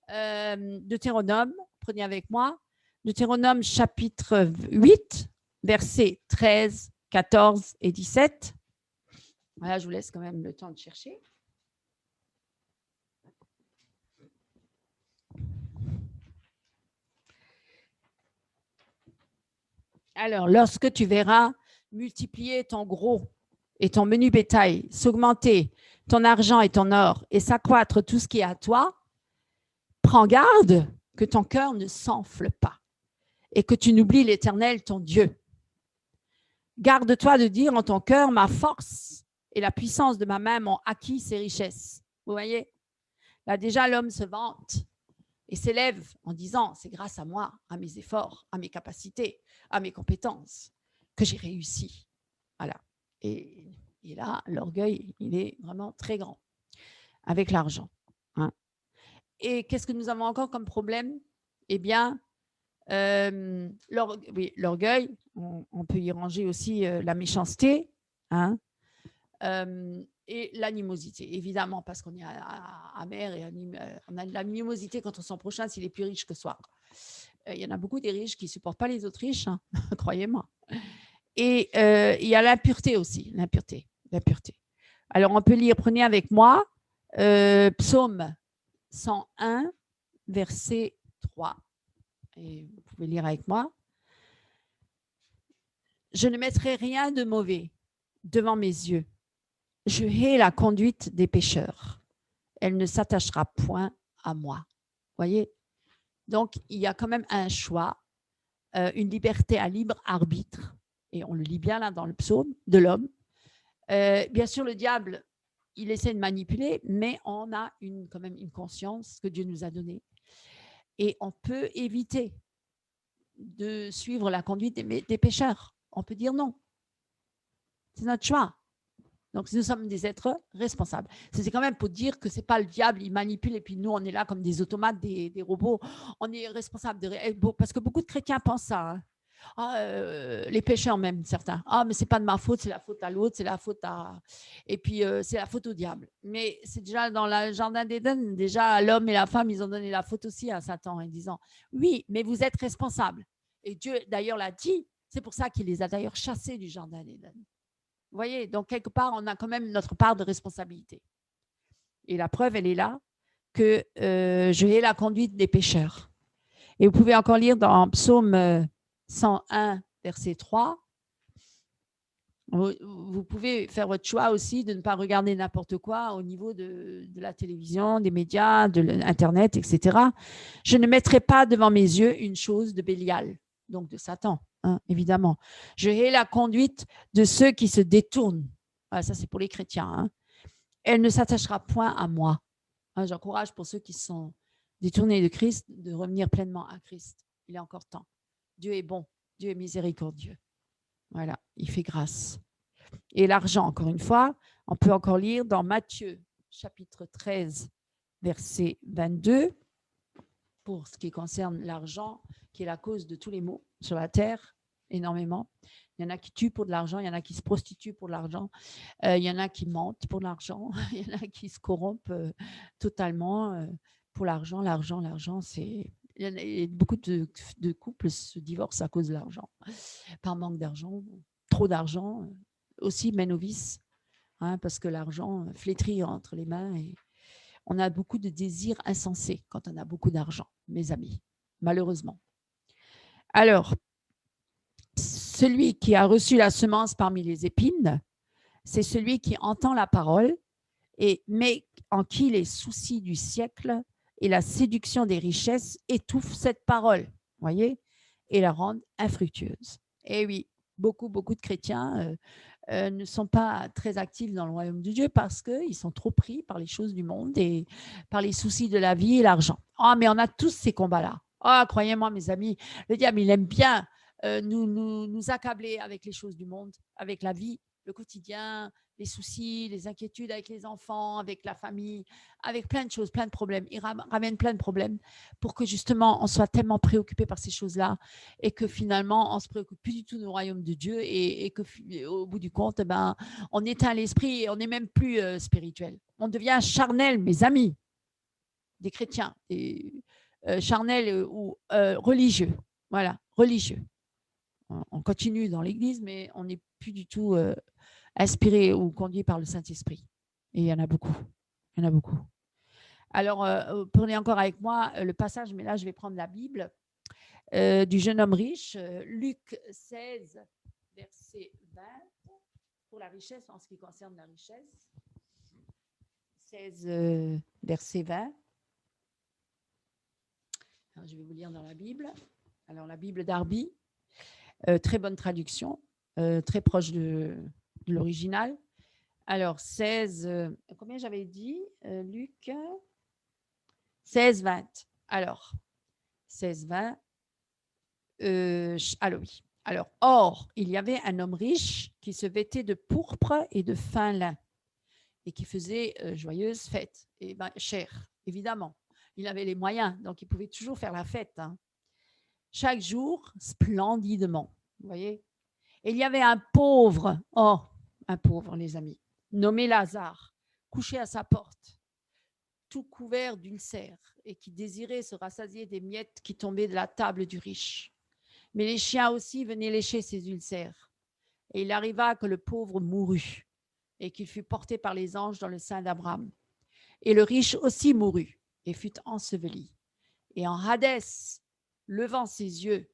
Deutéronome, prenez avec moi. Deutéronome chapitre 8, versets 13, 14 et 17. Voilà, je vous laisse quand même le temps de chercher. Alors, lorsque tu verras multiplier ton gros et ton menu bétail, s'augmenter ton argent et ton or et s'accroître tout ce qui est à toi, prends garde que ton cœur ne s'enfle pas et que tu n'oublies l'Éternel, ton Dieu. Garde-toi de dire en ton cœur, ma force et la puissance de ma main m'ont acquis ces richesses. Vous voyez? Là, déjà, l'homme se vante et s'élève en disant, c'est grâce à moi, à mes efforts, à mes capacités, à mes compétences, que j'ai réussi. Voilà. Et là, l'orgueil, il est vraiment très grand avec l'argent. Hein. Et qu'est-ce que nous avons encore comme problème? Eh bien, l'orgueil, on peut y ranger aussi la méchanceté, hein, et l'animosité, évidemment, parce qu'on est amer et on a de l'animosité contre son prochain s'il est plus riche que soi. Il y en a beaucoup des riches qui ne supportent pas les autres riches, hein, croyez-moi. Et il y a l'impureté aussi, l'impureté. Alors, on peut lire, prenez avec moi, Psaume 101, verset 3. Et vous pouvez lire avec moi. Je ne mettrai rien de mauvais devant mes yeux. Je hais la conduite des pécheurs. Elle ne s'attachera point à moi. Voyez? Donc, il y a quand même un choix, une liberté à libre arbitre. Et on le lit bien là dans le psaume de l'homme. Bien sûr, le diable, il essaie de manipuler, mais on a quand même une conscience que Dieu nous a donnée. Et on peut éviter de suivre la conduite des pécheurs. On peut dire non. C'est notre choix. Donc, nous sommes des êtres responsables. C'est quand même pour dire que ce n'est pas le diable, il manipule et puis nous, on est là comme des automates, des robots. On est responsable. Parce que beaucoup de chrétiens pensent ça. Hein. Les pécheurs même, certains. Mais ce n'est pas de ma faute, c'est la faute à l'autre, c'est la faute à… Et puis, c'est la faute au diable. Mais c'est déjà dans le jardin d'Éden, déjà, l'homme et la femme, ils ont donné la faute aussi à Satan en disant, oui, mais vous êtes responsables. Et Dieu, d'ailleurs, l'a dit. C'est pour ça qu'il les a d'ailleurs chassés du jardin d'Éden. Vous voyez, donc quelque part, on a quand même notre part de responsabilité. Et la preuve, elle est là, que je hais la conduite des pécheurs. Et vous pouvez encore lire dans Psaume 101, verset 3. Vous pouvez faire votre choix aussi de ne pas regarder n'importe quoi au niveau de la télévision, des médias, de l'Internet, etc. Je ne mettrai pas devant mes yeux une chose de Bélial, donc de Satan. Hein, évidemment. Je hais la conduite de ceux qui se détournent. Ah, ça, c'est pour les chrétiens. Hein. Elle ne s'attachera point à moi. Hein, j'encourage pour ceux qui sont détournés de Christ de revenir pleinement à Christ. Il est encore temps. Dieu est bon. Dieu est miséricordieux. Voilà, il fait grâce. Et l'argent, encore une fois, on peut encore lire dans Matthieu, chapitre 13, verset 22, pour ce qui concerne l'argent, qui est la cause de tous les maux sur la terre, énormément. Il y en a qui tuent pour de l'argent, il y en a qui se prostituent pour de l'argent, il y en a qui mentent pour de l'argent, il y en a qui se corrompent totalement pour l'argent. L'argent, c'est… Beaucoup de couples se divorcent à cause de l'argent, par manque d'argent, trop d'argent aussi mène au vice, hein, parce que l'argent flétrit entre les mains et on a beaucoup de désirs insensés quand on a beaucoup d'argent, mes amis, malheureusement. Alors, celui qui a reçu la semence parmi les épines, c'est celui qui entend la parole, mais en qui les soucis du siècle et la séduction des richesses étouffent cette parole, voyez, et la rendent infructueuse. Et oui, beaucoup de chrétiens ne sont pas très actifs dans le royaume de Dieu parce qu'ils sont trop pris par les choses du monde et par les soucis de la vie et l'argent. Ah, mais on a tous ces combats-là. Ah, croyez-moi, mes amis, le diable, il aime bien nous accabler avec les choses du monde, avec la vie, le quotidien, les soucis, les inquiétudes avec les enfants, avec la famille, avec plein de choses, plein de problèmes. Il ramène plein de problèmes pour que justement on soit tellement préoccupé par ces choses-là et que finalement on ne se préoccupe plus du tout du royaume de Dieu et qu'au bout du compte, ben, on éteint l'esprit et on n'est même plus spirituel. On devient charnel, mes amis, des chrétiens, charnels ou religieux. Voilà, religieux. On continue dans l'Église, mais on n'est plus du tout inspiré ou conduit par le Saint-Esprit. Et il y en a beaucoup. Il y en a beaucoup. Alors, prenez encore avec moi le passage, mais là, je vais prendre la Bible du jeune homme riche, Luc 16, verset 20, pour la richesse, en ce qui concerne la richesse. 16, verset 20. Alors, je vais vous lire dans la Bible. Alors, la Bible d'Arby, très bonne traduction, très proche de l'original. Alors, 16, combien j'avais dit, Luc 16, 20. Alors, 16, 20. Alors, oui. Alors, or, il y avait un homme riche qui se vêtait de pourpre et de fin lin et qui faisait joyeuse fête. Et ben, cher, évidemment. Il avait les moyens, donc il pouvait toujours faire la fête. Hein. Chaque jour, splendidement. Vous voyez? Et il y avait un pauvre, les amis, nommé Lazare, couché à sa porte, tout couvert d'ulcères et qui désirait se rassasier des miettes qui tombaient de la table du riche. Mais les chiens aussi venaient lécher ses ulcères. Et il arriva que le pauvre mourut et qu'il fut porté par les anges dans le sein d'Abraham. Et le riche aussi mourut et fut enseveli. Et en Hadès, levant ses yeux,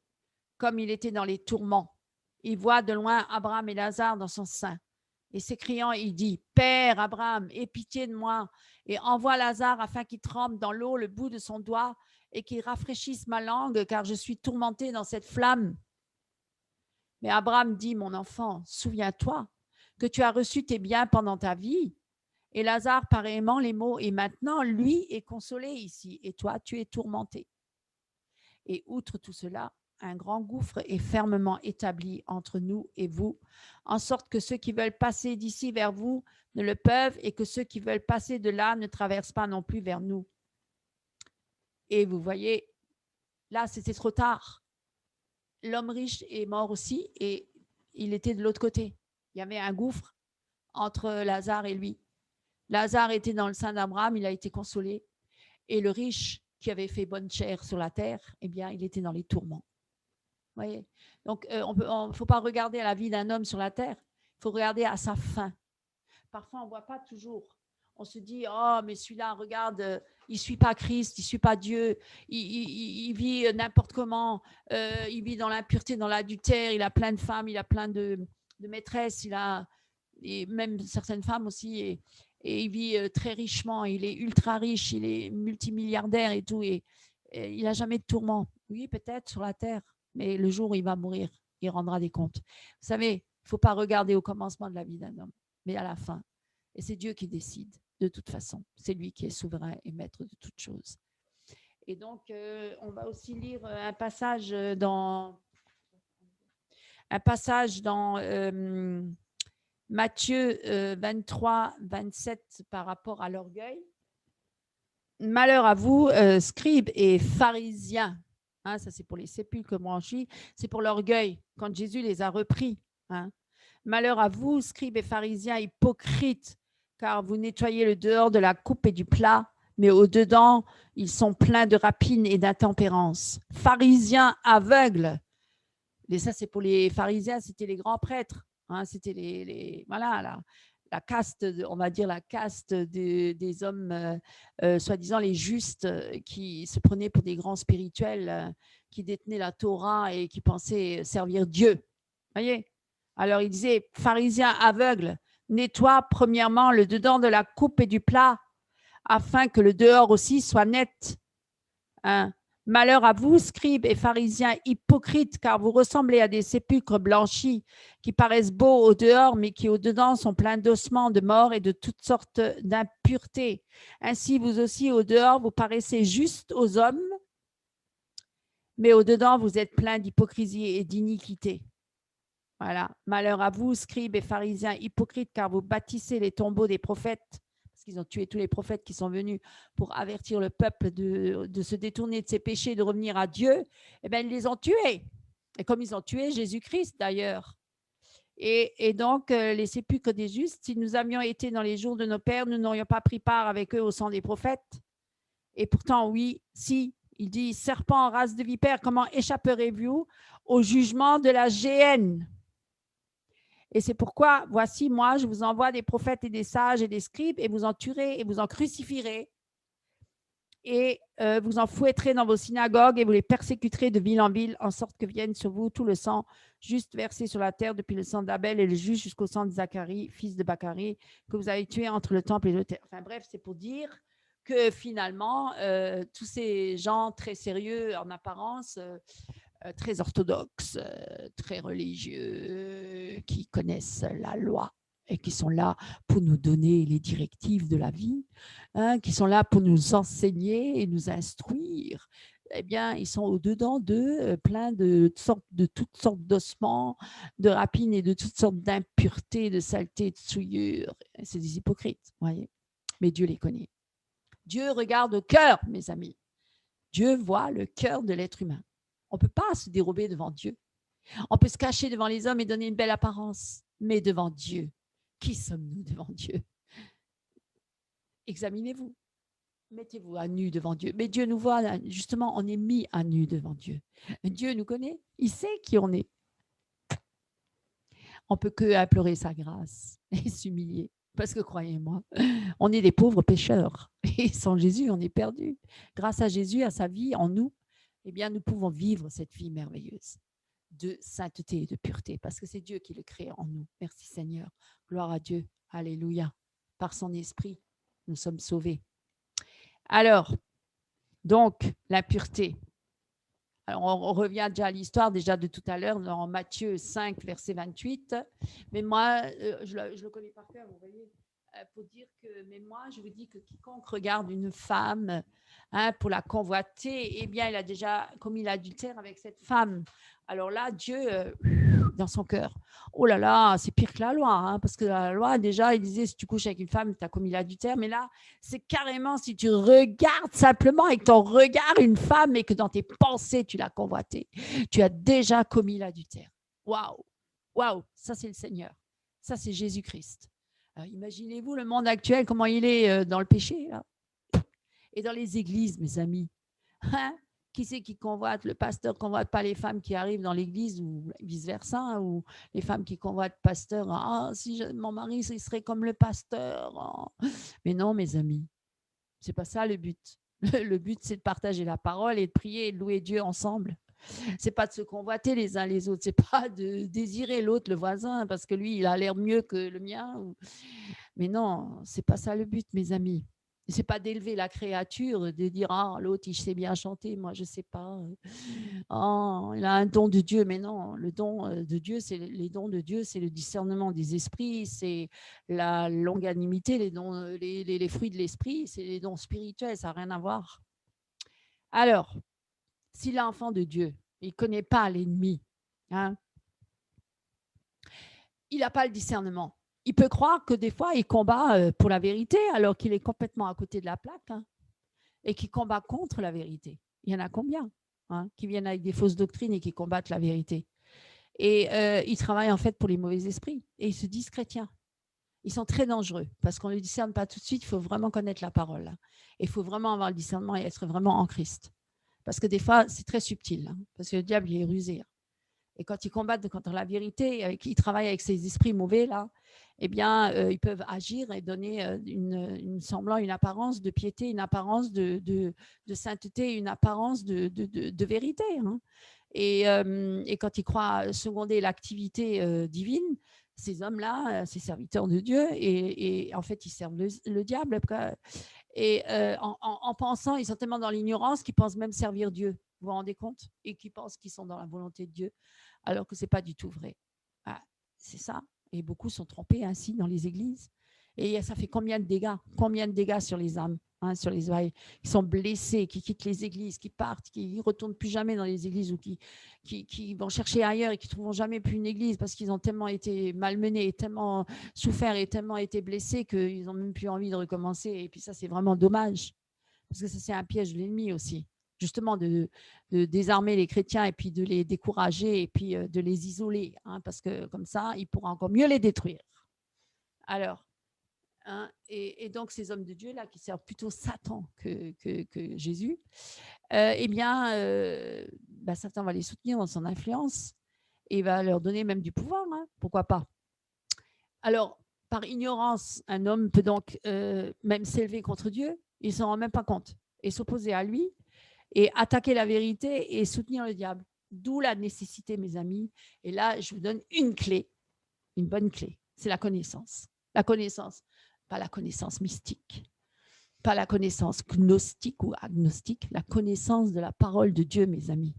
comme il était dans les tourments, il voit de loin Abraham et Lazare dans son sein. Et s'écriant, il dit, « Père Abraham, aie pitié de moi et envoie Lazare afin qu'il trempe dans l'eau le bout de son doigt et qu'il rafraîchisse ma langue, car je suis tourmenté dans cette flamme. » Mais Abraham dit, « Mon enfant, souviens-toi que tu as reçu tes biens pendant ta vie. » Et Lazare, pareillement, les mots, « Et maintenant, lui est consolé ici, et toi, tu es tourmenté. » Et outre tout cela, un grand gouffre est fermement établi entre nous et vous, en sorte que ceux qui veulent passer d'ici vers vous ne le peuvent et que ceux qui veulent passer de là ne traversent pas non plus vers nous. Et vous voyez, là, c'était trop tard. L'homme riche est mort aussi et il était de l'autre côté. Il y avait un gouffre entre Lazare et lui. Lazare était dans le sein d'Abraham, il a été consolé. Et le riche qui avait fait bonne chère sur la terre, eh bien, il était dans les tourments. Vous voyez? Donc, il ne faut pas regarder à la vie d'un homme sur la terre, il faut regarder à sa fin. Parfois, on ne voit pas toujours. On se dit, oh, mais celui-là, regarde, il ne suit pas Christ, il ne suit pas Dieu, il vit n'importe comment, il vit dans l'impureté, dans l'adultère, il a plein de femmes, il a plein de maîtresses, et même certaines femmes aussi, et il vit très richement, il est ultra riche, il est multimilliardaire et tout, et il n'a jamais de tourment. Oui, peut-être sur la terre, mais le jour où il va mourir, il rendra des comptes. Vous savez, il ne faut pas regarder au commencement de la vie d'un homme, mais à la fin. Et c'est Dieu qui décide, de toute façon. C'est lui qui est souverain et maître de toutes choses. Et donc, on va aussi lire un passage dans Matthieu 23, 27 par rapport à l'orgueil. Malheur à vous, scribes et pharisiens. Hein, ça, c'est pour les sépulcres branchis. C'est pour l'orgueil, quand Jésus les a repris. Hein. Malheur à vous, scribes et pharisiens hypocrites, car vous nettoyez le dehors de la coupe et du plat, mais au-dedans, ils sont pleins de rapine et d'intempérance. Pharisiens aveugles. Et ça, c'est pour les pharisiens, c'était les grands prêtres. Hein, c'était voilà, la caste, on va dire la caste des hommes, soi-disant les justes, qui se prenaient pour des grands spirituels, qui détenaient la Torah et qui pensaient servir Dieu. Voyez? Alors, il disait, pharisiens aveugles, nettoie premièrement le dedans de la coupe et du plat, afin que le dehors aussi soit net. Hein? Malheur à vous, scribes et pharisiens hypocrites, car vous ressemblez à des sépulcres blanchis qui paraissent beaux au dehors, mais qui au-dedans sont pleins d'ossements, de morts et de toutes sortes d'impuretés. Ainsi, vous aussi, au dehors, vous paraissez justes aux hommes, mais au-dedans, vous êtes pleins d'hypocrisie et d'iniquité. Voilà. Malheur à vous, scribes et pharisiens hypocrites, car vous bâtissez les tombeaux des prophètes, parce qu'ils ont tué tous les prophètes qui sont venus pour avertir le peuple de se détourner de ses péchés, de revenir à Dieu. Eh bien, ils les ont tués. Et comme ils ont tué Jésus-Christ, d'ailleurs. Et donc, les sépulcres des justes, si nous avions été dans les jours de nos pères, nous n'aurions pas pris part avec eux au sang des prophètes. Et pourtant, oui, si, il dit, serpent, race de vipère, comment échapperez-vous au jugement de la géhenne? Et c'est pourquoi, voici, moi, je vous envoie des prophètes et des sages et des scribes, et vous en tuerez et vous en crucifierez, et vous en fouetterez dans vos synagogues, et vous les persécuterez de ville en ville, en sorte que vienne sur vous tout le sang juste versé sur la terre, depuis le sang d'Abel et le juge jusqu'au sang de Zacharie, fils de Bachari, que vous avez tué entre le temple et le terre. Enfin bref, c'est pour dire que finalement, tous ces gens très sérieux en apparence, très orthodoxes, très religieux, qui connaissent la loi et qui sont là pour nous donner les directives de la vie, hein, qui sont là pour nous enseigner et nous instruire, eh bien, ils sont au-dedans d'eux, pleins de toutes sortes d'ossements, de rapines et de toutes sortes d'impuretés, de saletés, de souillures. C'est des hypocrites, voyez. Mais Dieu les connaît. Dieu regarde au cœur, mes amis. Dieu voit le cœur de l'être humain. On ne peut pas se dérober devant Dieu. On peut se cacher devant les hommes et donner une belle apparence, mais devant Dieu, qui sommes-nous devant Dieu? Examinez-vous, mettez-vous à nu devant Dieu. Mais Dieu nous voit, justement, on est mis à nu devant Dieu. Dieu nous connaît, il sait qui on est. On ne peut que implorer sa grâce et s'humilier. Parce que croyez-moi, on est des pauvres pécheurs. Et sans Jésus, on est perdu. Grâce à Jésus, à sa vie en nous, eh bien, nous pouvons vivre cette vie merveilleuse de sainteté et de pureté, parce que c'est Dieu qui le crée en nous. Merci Seigneur. Gloire à Dieu. Alléluia. Par son esprit, nous sommes sauvés. Alors, donc, la pureté. Alors, on revient déjà à l'histoire déjà de tout à l'heure dans Matthieu 5, verset 28. Mais moi, je le connais par cœur, vous voyez, pour dire que, mais moi, je vous dis que quiconque regarde une femme, hein, pour la convoiter, eh bien, il a déjà commis l'adultère avec cette femme. Alors là, Dieu, dans son cœur, oh là là, c'est pire que la loi, hein, parce que la loi, déjà, il disait, si tu couches avec une femme, tu as commis l'adultère, mais là, c'est carrément si tu regardes simplement avec ton regard une femme et que dans tes pensées, tu l'as convoitée, tu as déjà commis l'adultère. Waouh, waouh, ça c'est le Seigneur, ça c'est Jésus-Christ. Imaginez-vous le monde actuel, comment il est dans le péché, là. Et dans les églises, mes amis. Hein? Qui c'est qui convoite? Le pasteur ne convoite pas les femmes qui arrivent dans l'église ou vice-versa, ou les femmes qui convoitent le pasteur. Ah, si mon mari, il serait comme le pasteur. Oh. Mais non, mes amis, c'est pas ça le but. Le but, c'est de partager la parole et de prier et de louer Dieu ensemble. C'est pas de se convoiter les uns les autres, c'est pas de désirer l'autre, le voisin, parce que lui, il a l'air mieux que le mien. Mais non, c'est pas ça le but, mes amis. C'est pas d'élever la créature, de dire ah l'autre il sait bien chanter, moi je sais pas. Oh, il a un don de Dieu, mais non, le don de Dieu, c'est les dons de Dieu, c'est le discernement des esprits, c'est la longanimité, les fruits de l'esprit, c'est les dons spirituels, ça n'a rien à voir. Alors, si l'enfant de Dieu, il ne connaît pas l'ennemi, hein, il n'a pas le discernement. Il peut croire que des fois, il combat pour la vérité alors qu'il est complètement à côté de la plaque, hein, et qu'il combat contre la vérité. Il y en a combien, hein, qui viennent avec des fausses doctrines et qui combattent la vérité? Et ils travaillent en fait pour les mauvais esprits et ils se disent chrétiens. Ils sont très dangereux parce qu'on ne le discerne pas tout de suite. Il faut vraiment connaître la parole. Hein. Il faut vraiment avoir le discernement et être vraiment en Christ. Parce que des fois, c'est très subtil. Hein, parce que le diable, il est rusé. Hein. Et quand ils combattent contre la vérité, ils travaillent avec ces esprits mauvais, là, eh bien, ils peuvent agir et donner une semblant, une apparence de piété, une apparence de sainteté, une apparence de vérité. Hein. Et quand ils croient seconder l'activité divine, ces hommes-là, ces serviteurs de Dieu, et en fait, ils servent le diable. Et en pensant, ils sont tellement dans l'ignorance qu'ils pensent même servir Dieu. Vous vous rendez compte? Et qu'ils pensent qu'ils sont dans la volonté de Dieu, alors que ce n'est pas du tout vrai. Ah, c'est ça. Et beaucoup sont trompés ainsi dans les églises. Et ça fait combien de dégâts? Combien de dégâts sur les âmes, hein, sur les oreilles, qui sont blessés, qui quittent les églises, qui partent, qui ne retournent plus jamais dans les églises ou qui vont chercher ailleurs et qui ne trouveront jamais plus une église parce qu'ils ont tellement été malmenés, tellement souffert et tellement été blessés qu'ils n'ont même plus envie de recommencer. Et puis ça, c'est vraiment dommage parce que ça, c'est un piège de l'ennemi aussi, justement de désarmer les chrétiens et puis de les décourager et puis de les isoler, hein, parce que comme ça, il pourra encore mieux les détruire. Alors, hein, et donc ces hommes de Dieu là qui servent plutôt Satan que Jésus, eh bien, Satan va les soutenir dans son influence et va leur donner même du pouvoir, hein, pourquoi pas. Alors, par ignorance, un homme peut donc même s'élever contre Dieu, il ne s'en rend même pas compte, et s'opposer à lui, et attaquer la vérité et soutenir le diable. D'où la nécessité, mes amis. Et là, je vous donne une clé, une bonne clé, c'est la connaissance. La connaissance, pas la connaissance mystique, pas la connaissance gnostique ou agnostique, la connaissance de la parole de Dieu, mes amis.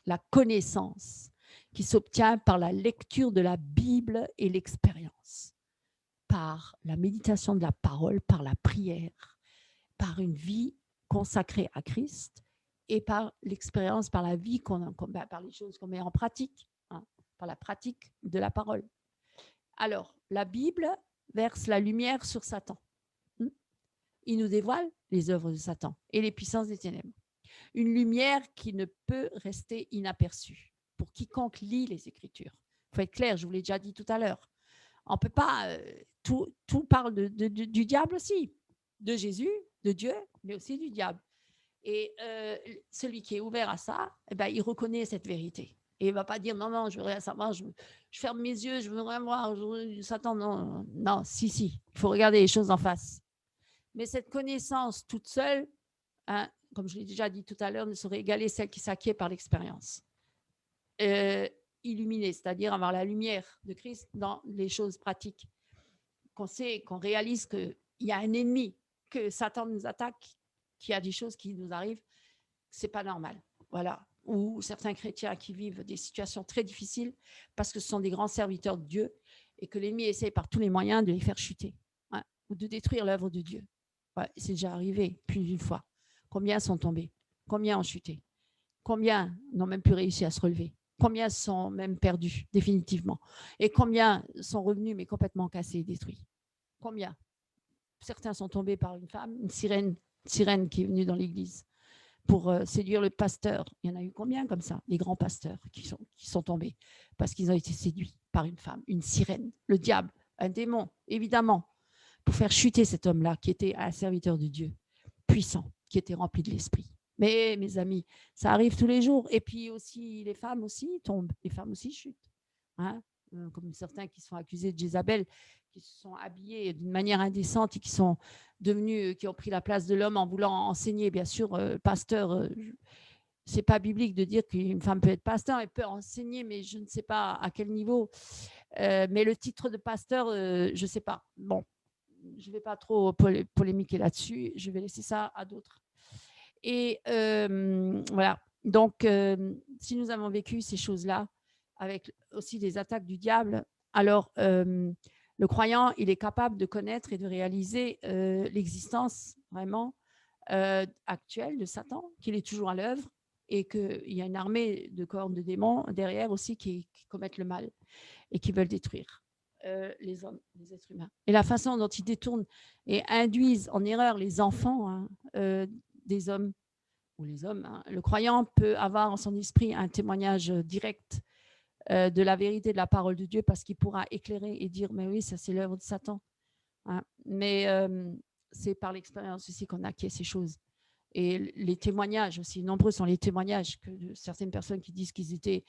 La connaissance qui s'obtient par la lecture de la Bible et l'expérience, par la méditation de la parole, par la prière, par une vie consacrée à Christ et par l'expérience, par la vie, par les choses qu'on met en pratique, hein, par la pratique de la parole. Alors, la Bible verse la lumière sur Satan. Il nous dévoile les œuvres de Satan et les puissances des ténèbres. Une lumière qui ne peut rester inaperçue pour quiconque lit les Écritures. Il faut être clair, je vous l'ai déjà dit tout à l'heure. On ne peut pas, tout parle du diable aussi, de Jésus, de Dieu, mais aussi du diable. Et celui qui est ouvert à ça, eh ben, il reconnaît cette vérité. Et il ne va pas dire non, non, je veux rien savoir, je ferme mes yeux, je veux rien voir, Satan, non, non, si, il faut regarder les choses en face. Mais cette connaissance toute seule, hein, comme je l'ai déjà dit tout à l'heure, ne saurait égaler celle qui s'acquiert par l'expérience. Illuminer, c'est-à-dire avoir la lumière de Christ dans les choses pratiques. Qu'on sait, qu'on réalise qu'il y a un ennemi, que Satan nous attaque, qu'il y a des choses qui nous arrivent, c'est pas normal. Voilà. Ou certains chrétiens qui vivent des situations très difficiles parce que ce sont des grands serviteurs de Dieu et que l'ennemi essaie par tous les moyens de les faire chuter, hein, ou de détruire l'œuvre de Dieu. Ouais, c'est déjà arrivé plus d'une fois. Combien sont tombés? Combien ont chuté? Combien n'ont même plus réussi à se relever? Combien sont même perdus définitivement? Et combien sont revenus mais complètement cassés et détruits? Combien? Certains sont tombés par une femme, une sirène qui est venue dans l'église pour séduire le pasteur. Il y en a eu combien comme ça? Les grands pasteurs qui sont tombés parce qu'ils ont été séduits par une femme, une sirène, le diable, un démon, évidemment, pour faire chuter cet homme-là qui était un serviteur de Dieu, puissant, qui était rempli de l'esprit. Mais mes amis, ça arrive tous les jours. Et puis aussi, les femmes aussi tombent, les femmes aussi chutent, hein, comme certains qui sont accusés de Jézabel, qui se sont habillés d'une manière indécente et qui sont devenus, qui ont pris la place de l'homme en voulant enseigner. Bien sûr, pasteur, c'est pas biblique de dire qu'une femme peut être pasteur, elle peut enseigner, mais je ne sais pas à quel niveau. Mais le titre de pasteur, je ne sais pas. Bon, je ne vais pas trop polémiquer là-dessus. Je vais laisser ça à d'autres. Et voilà. Donc, si nous avons vécu ces choses-là, avec aussi des attaques du diable, alors le croyant, il est capable de connaître et de réaliser l'existence vraiment actuelle de Satan, qu'il est toujours à l'œuvre et qu'il y a une armée de corps de démons derrière aussi qui commettent le mal et qui veulent détruire les hommes, les êtres humains. Et la façon dont ils détournent et induisent en erreur les enfants, hein, des hommes ou les hommes, hein. Le croyant peut avoir en son esprit un témoignage direct de la vérité de la parole de Dieu parce qu'il pourra éclairer et dire mais oui, ça c'est l'œuvre de Satan, hein. Mais c'est par l'expérience aussi qu'on acquiert ces choses. Et les témoignages aussi, nombreux sont les témoignages de certaines personnes qui disent qu'ils étaient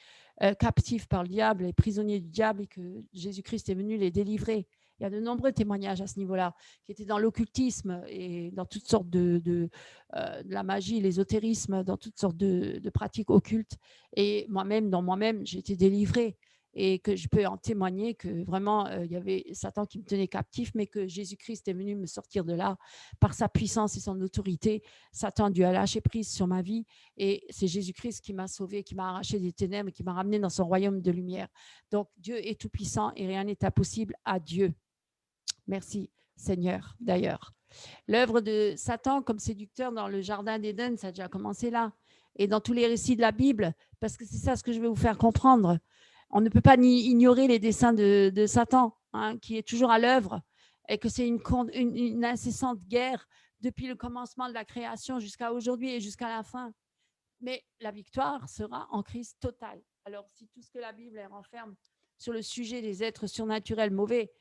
captifs par le diable et prisonniers du diable et que Jésus-Christ est venu les délivrer. Il y a de nombreux témoignages à ce niveau-là, qui étaient dans l'occultisme et dans toutes sortes de la magie, l'ésotérisme, dans toutes sortes de pratiques occultes. Et moi-même, j'ai été délivrée et que je peux en témoigner que vraiment, il y avait Satan qui me tenait captif, mais que Jésus-Christ est venu me sortir de là par sa puissance et son autorité. Satan a dû lâcher prise sur ma vie et c'est Jésus-Christ qui m'a sauvé, qui m'a arraché des ténèbres, qui m'a ramené dans son royaume de lumière. Donc, Dieu est tout-puissant et rien n'est impossible à Dieu. Merci, Seigneur, d'ailleurs. L'œuvre de Satan comme séducteur dans le jardin d'Éden, ça a déjà commencé là. Et dans tous les récits de la Bible, parce que c'est ça ce que je vais vous faire comprendre. On ne peut pas ni ignorer les desseins de Satan, hein, qui est toujours à l'œuvre, et que c'est une incessante guerre depuis le commencement de la création jusqu'à aujourd'hui et jusqu'à la fin. Mais la victoire sera en Christ totale. Alors, si tout ce que la Bible renferme sur le sujet des êtres surnaturels mauvais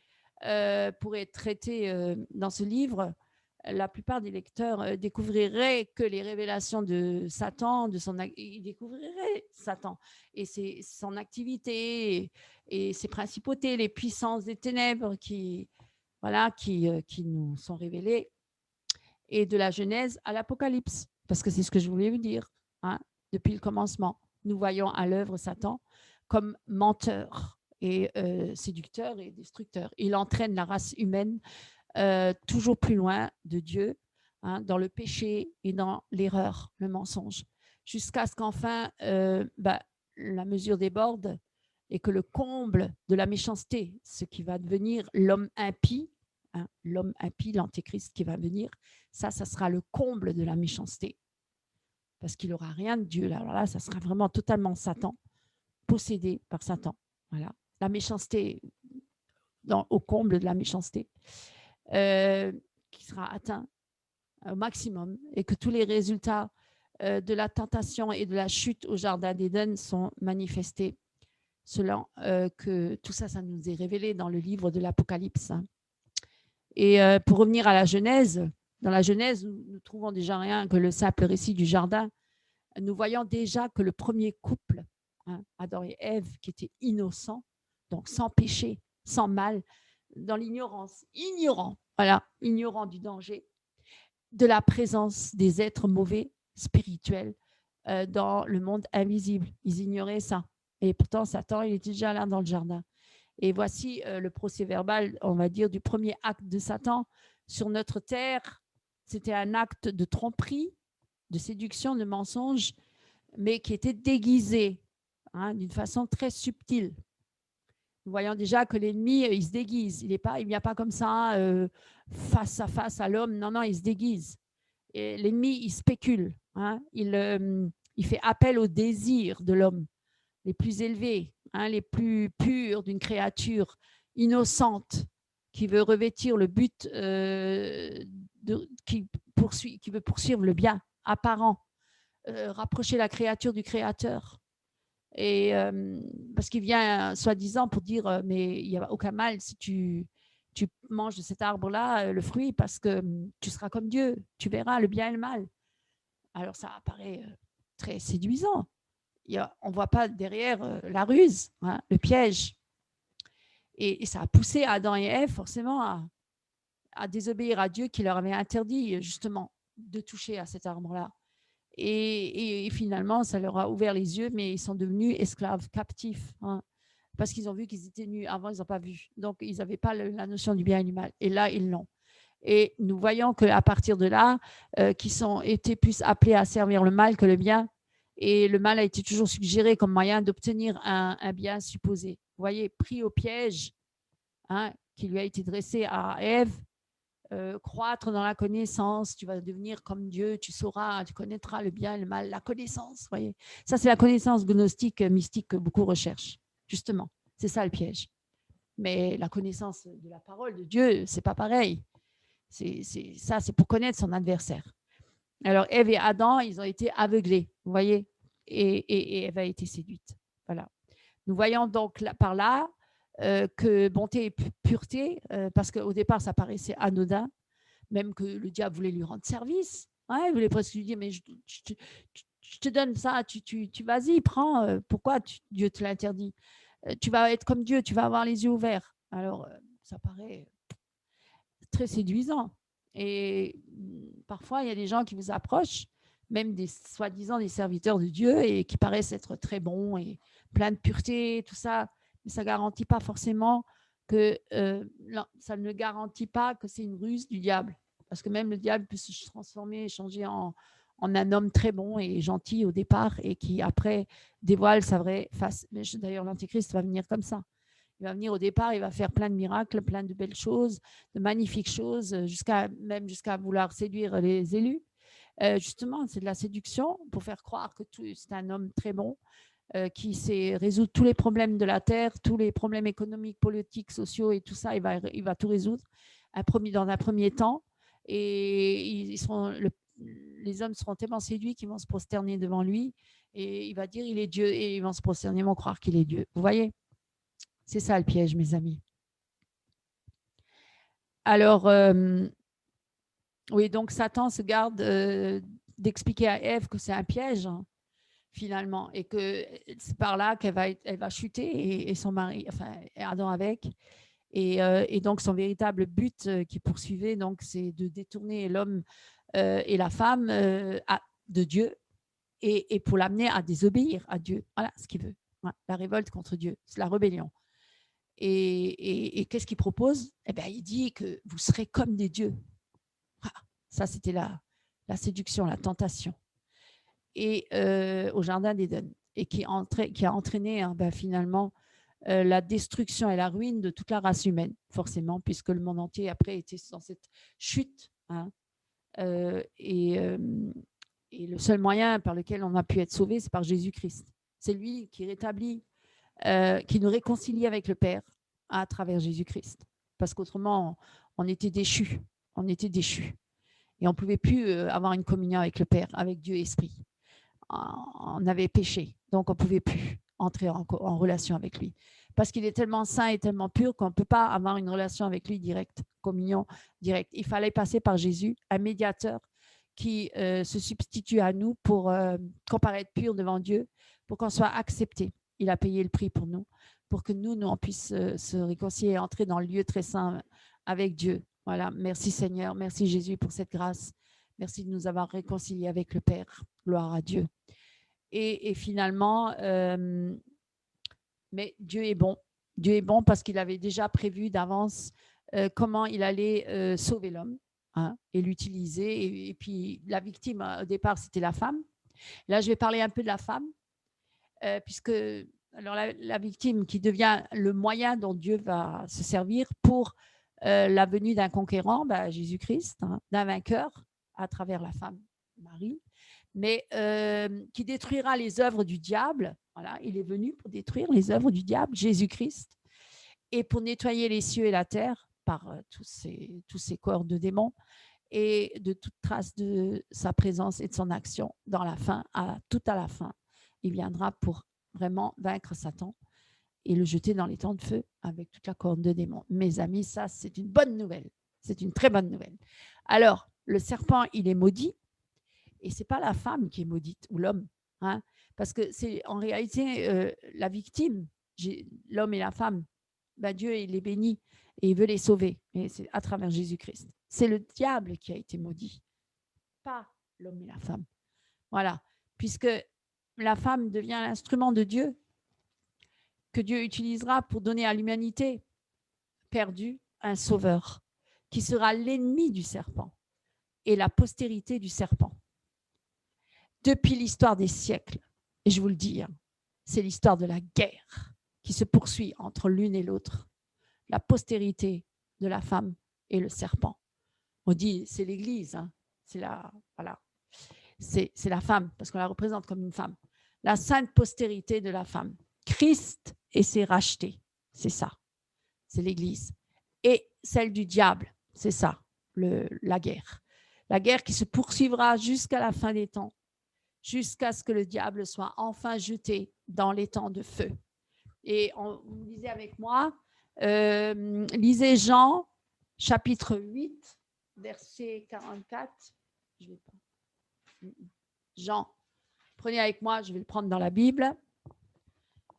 pourrait être traité dans ce livre, la plupart des lecteurs découvriraient que les révélations de Satan, ils découvriraient Satan et son activité et ses principautés, les puissances des ténèbres qui nous sont révélées, et de la Genèse à l'Apocalypse, parce que c'est ce que je voulais vous dire, hein, depuis le commencement. Nous voyons à l'œuvre Satan comme menteur et séducteur et destructeur. Il entraîne la race humaine toujours plus loin de Dieu, hein, dans le péché et dans l'erreur, le mensonge, jusqu'à ce qu'enfin la mesure déborde et que le comble de la méchanceté, ce qui va devenir l'homme impie, hein, l'homme impie, l'antéchrist qui va venir, ça sera le comble de la méchanceté, parce qu'il n'aura rien de Dieu. Alors là, ça sera vraiment totalement Satan, possédé par Satan. Voilà, la méchanceté au comble de la méchanceté. Qui sera atteint au maximum et que tous les résultats de la tentation et de la chute au jardin d'Éden sont manifestés selon que tout ça, ça nous est révélé dans le livre de l'Apocalypse. Hein. Et pour revenir à la Genèse, dans la Genèse, nous trouvons déjà rien que le simple récit du jardin. Nous voyons déjà que le premier couple, hein, Adam et Ève, qui étaient innocents, donc sans péché, sans mal, dans l'ignorance, ignorant du danger, de la présence des êtres mauvais, spirituels, dans le monde invisible. Ils ignoraient ça. Et pourtant, Satan, il était déjà là dans le jardin. Et voici le procès-verbal, on va dire, du premier acte de Satan sur notre terre. C'était un acte de tromperie, de séduction, de mensonge, mais qui était déguisé, hein, d'une façon très subtile. Nous voyons déjà que l'ennemi, il se déguise. Il ne vient pas comme ça, face à face à l'homme. Non, non, il se déguise. Et l'ennemi, il spécule. Hein, il fait appel aux désirs de l'homme, les plus élevés, hein, les plus purs d'une créature innocente qui veut revêtir le but, qui veut poursuivre le bien apparent, rapprocher la créature du Créateur. Et parce qu'il vient soi-disant pour dire mais il n'y a aucun mal si tu manges de cet arbre-là, le fruit, parce que tu seras comme Dieu, tu verras le bien et le mal. Alors ça apparaît très séduisant. On ne voit pas derrière la ruse, hein, le piège. Et ça a poussé Adam et Ève forcément à désobéir à Dieu qui leur avait interdit justement de toucher à cet arbre-là. Et finalement, ça leur a ouvert les yeux, mais ils sont devenus esclaves, captifs, hein, parce qu'ils ont vu qu'ils étaient nus. Avant, ils n'ont pas vu. Donc, ils n'avaient pas la notion du bien et du mal. Et là, ils l'ont. Et nous voyons qu'à partir de là, qu'ils ont été plus appelés à servir le mal que le bien. Et le mal a été toujours suggéré comme moyen d'obtenir un bien supposé. Vous voyez, pris au piège, hein, qui lui a été dressé à Ève, croître dans la connaissance, tu vas devenir comme Dieu, tu sauras, tu connaîtras le bien et le mal, la connaissance, voyez. Ça, c'est la connaissance gnostique, mystique que beaucoup recherchent, justement. C'est ça le piège. Mais la connaissance de la parole de Dieu, c'est pas pareil. Ça, c'est pour connaître son adversaire. Alors, Ève et Adam, ils ont été aveuglés, vous voyez, et Ève a été séduite. Voilà. Nous voyons donc par là que bonté et pureté, parce qu'au départ, ça paraissait anodin, même que le diable voulait lui rendre service. Ouais, il voulait presque lui dire, mais je te donne ça, tu vas-y, prends. Pourquoi Dieu te l'interdit? Tu vas être comme Dieu, tu vas avoir les yeux ouverts. Alors, ça paraît très séduisant. Et parfois, il y a des gens qui vous approchent, même des soi-disant des serviteurs de Dieu, et qui paraissent être très bons et plein de pureté, tout ça. mais ça garantit pas forcément que ça ne garantit pas que c'est une ruse du diable, parce que même le diable peut se transformer et changer en un homme très bon et gentil au départ et qui après dévoile sa vraie face. D'ailleurs, l'Antéchrist va venir comme ça. Il va venir au départ, il va faire plein de miracles, plein de belles choses, de magnifiques choses, même jusqu'à vouloir séduire les élus. Justement, c'est de la séduction pour faire croire que c'est un homme très bon, qui sait résoudre tous les problèmes de la terre, tous les problèmes économiques, politiques, sociaux et tout ça, il va tout résoudre dans un premier temps. Et les hommes seront tellement séduits qu'ils vont se prosterner devant lui et il va dire il est Dieu et ils vont se prosterner, ils vont croire qu'il est Dieu. Vous voyez, c'est ça le piège, mes amis. Alors, oui, donc Satan se garde d'expliquer à Ève que c'est un piège, hein, finalement, et que c'est par là elle va chuter et son mari, enfin Adam avec. Et donc son véritable but qu'il poursuivait, donc, c'est de détourner l'homme et la femme de Dieu et pour l'amener à désobéir à Dieu. Voilà ce qu'il veut. Voilà, la révolte contre Dieu, c'est la rébellion. Et qu'est-ce qu'il propose? Eh bien, il dit que vous serez comme des dieux. Ah, ça, c'était la séduction, la tentation. Et au jardin d'Éden. Et qui a entraîné finalement la destruction et la ruine de toute la race humaine, forcément, puisque le monde entier, après, était dans cette chute. Hein. Et le seul moyen par lequel on a pu être sauvé, c'est par Jésus-Christ. C'est lui qui rétablit, qui nous réconcilie avec le Père à travers Jésus-Christ. Parce qu'autrement, on était déchus. On était déchus. Et on ne pouvait plus avoir une communion avec le Père, avec Dieu Esprit. On avait péché, donc on ne pouvait plus entrer en relation avec lui. Parce qu'il est tellement saint et tellement pur qu'on ne peut pas avoir une relation avec lui directe, communion directe. Il fallait passer par Jésus, un médiateur qui se substitue à nous pour comparaître pur devant Dieu, pour qu'on soit accepté. Il a payé le prix pour nous, pour que nous on puisse se réconcilier et entrer dans le lieu très saint avec Dieu. Voilà, merci Seigneur, merci Jésus pour cette grâce. Merci de nous avoir réconciliés avec le Père. Gloire à Dieu. Et finalement, mais Dieu est bon. Dieu est bon parce qu'il avait déjà prévu d'avance comment il allait sauver l'homme, hein, et l'utiliser. Et puis la victime, au départ, c'était la femme. Là, je vais parler un peu de la femme, puisque alors la victime qui devient le moyen dont Dieu va se servir pour la venue d'un conquérant, Jésus-Christ, hein, d'un vainqueur à travers la femme Marie, mais qui détruira les œuvres du diable. Voilà, il est venu pour détruire les œuvres du diable, Jésus-Christ, et pour nettoyer les cieux et la terre par tous ces corps de démons et de toute trace de sa présence et de son action dans la fin, tout à la fin. Il viendra pour vraiment vaincre Satan et le jeter dans les temps de feu avec toute la corne de démons. Mes amis, ça, c'est une bonne nouvelle. C'est une très bonne nouvelle. Alors, le serpent, il est maudit, et ce n'est pas la femme qui est maudite ou l'homme, hein, parce que c'est en réalité la victime, l'homme et la femme. Dieu, il les bénit et il veut les sauver, et c'est à travers Jésus-Christ. C'est le diable qui a été maudit, pas l'homme et la femme. Voilà, puisque la femme devient l'instrument de Dieu, que Dieu utilisera pour donner à l'humanité perdue un sauveur, qui sera l'ennemi du serpent et la postérité du serpent. Depuis l'histoire des siècles, et je vous le dis, hein, c'est l'histoire de la guerre qui se poursuit entre l'une et l'autre, la postérité de la femme et le serpent. On dit c'est l'Église, hein, c'est la femme, parce qu'on la représente comme une femme. La sainte postérité de la femme. Christ et ses rachetés, c'est ça, c'est l'Église. Et celle du diable, c'est ça, la guerre. La guerre qui se poursuivra jusqu'à la fin des temps, jusqu'à ce que le diable soit enfin jeté dans les temps de feu. Et vous lisez avec moi, lisez Jean, chapitre 8, verset 44. Je vais pas. Jean, prenez avec moi, je vais le prendre dans la Bible.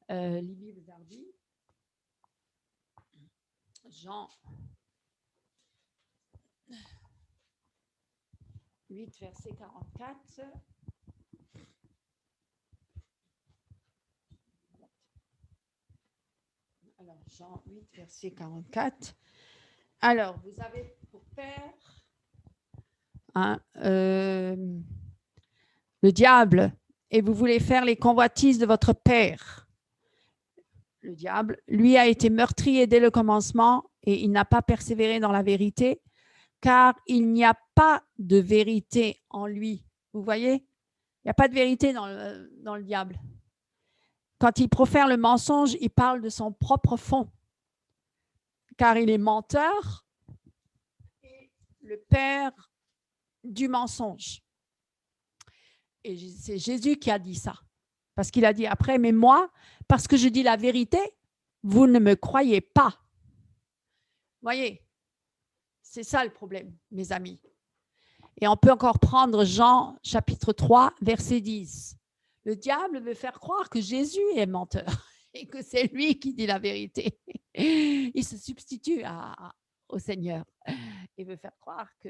Les Bibles d'Hardy. Jean 8, verset 44. Alors, Jean 8, verset 44. Alors, vous avez pour père le diable et vous voulez faire les convoitises de votre père. Le diable, lui, a été meurtrier dès le commencement et il n'a pas persévéré dans la vérité, car il n'y a pas de vérité en lui. Vous voyez? Il n'y a pas de vérité dans le diable. Quand il profère le mensonge, il parle de son propre fond, car il est menteur et le père du mensonge. Et c'est Jésus qui a dit ça. Parce qu'il a dit après, mais moi, parce que je dis la vérité, vous ne me croyez pas. Voyez, c'est ça le problème, mes amis. Et on peut encore prendre Jean chapitre 3, verset 10. Le diable veut faire croire que Jésus est menteur et que c'est lui qui dit la vérité. Il se substitue au Seigneur et veut faire croire que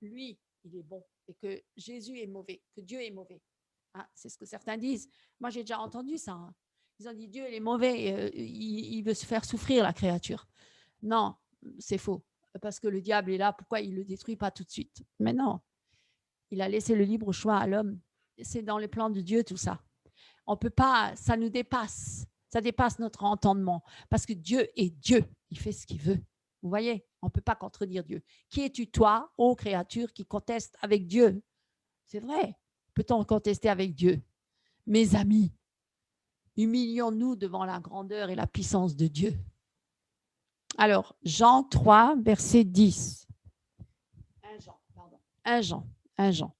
lui, il est bon et que Jésus est mauvais, que Dieu est mauvais. Hein, c'est ce que certains disent. Moi, j'ai déjà entendu ça. Hein. Ils ont dit Dieu, il est mauvais, il veut se faire souffrir, la créature. Non, c'est faux. Parce que le diable est là, pourquoi il ne le détruit pas tout de suite? Mais non, il a laissé le libre choix à l'homme. C'est dans les plans de Dieu, tout ça. On peut pas, ça nous dépasse. Ça dépasse notre entendement. Parce que Dieu est Dieu. Il fait ce qu'il veut. Vous voyez, on ne peut pas contredire Dieu. Qui es-tu, toi, ô créature, qui conteste avec Dieu? C'est vrai. Peut-on contester avec Dieu? Mes amis, humilions-nous devant la grandeur et la puissance de Dieu. Alors, Jean 3, verset 10. 1 Jean.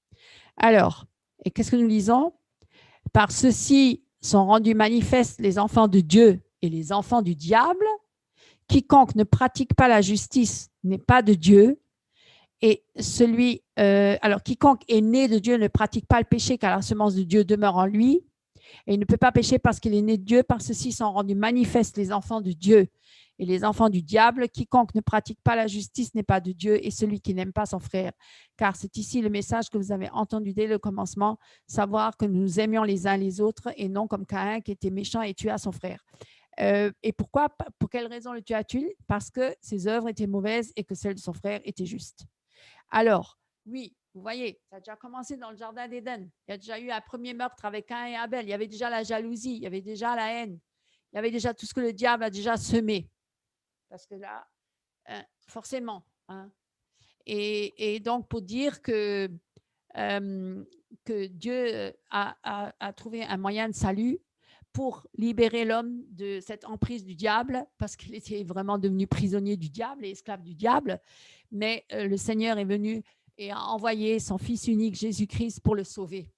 Alors, et qu'est-ce que nous lisons? Par ceci sont rendus manifestes les enfants de Dieu et les enfants du diable. Quiconque ne pratique pas la justice n'est pas de Dieu. Et alors quiconque est né de Dieu ne pratique pas le péché, car la semence de Dieu demeure en lui. Et il ne peut pas pécher parce qu'il est né de Dieu. Par ceci sont rendus manifestes les enfants de Dieu et les enfants du diable. Quiconque ne pratique pas la justice n'est pas de Dieu, et celui qui n'aime pas son frère. Car c'est ici le message que vous avez entendu dès le commencement, savoir que nous aimions les uns les autres et non comme Caïn qui était méchant et tua son frère. Et pourquoi? Pour quelle raison le tua-t-il? Parce que ses œuvres étaient mauvaises et que celles de son frère étaient justes. Alors, oui, vous voyez, ça a déjà commencé dans le jardin d'Éden. Il y a déjà eu un premier meurtre avec Caïn et Abel. Il y avait déjà la jalousie, il y avait déjà la haine. Il y avait déjà tout ce que le diable a déjà semé. Parce que là, forcément. Hein. Et donc, pour dire que Dieu a trouvé un moyen de salut pour libérer l'homme de cette emprise du diable, parce qu'il était vraiment devenu prisonnier du diable et esclave du diable. Mais le Seigneur est venu et a envoyé son Fils unique, Jésus-Christ, pour le sauver.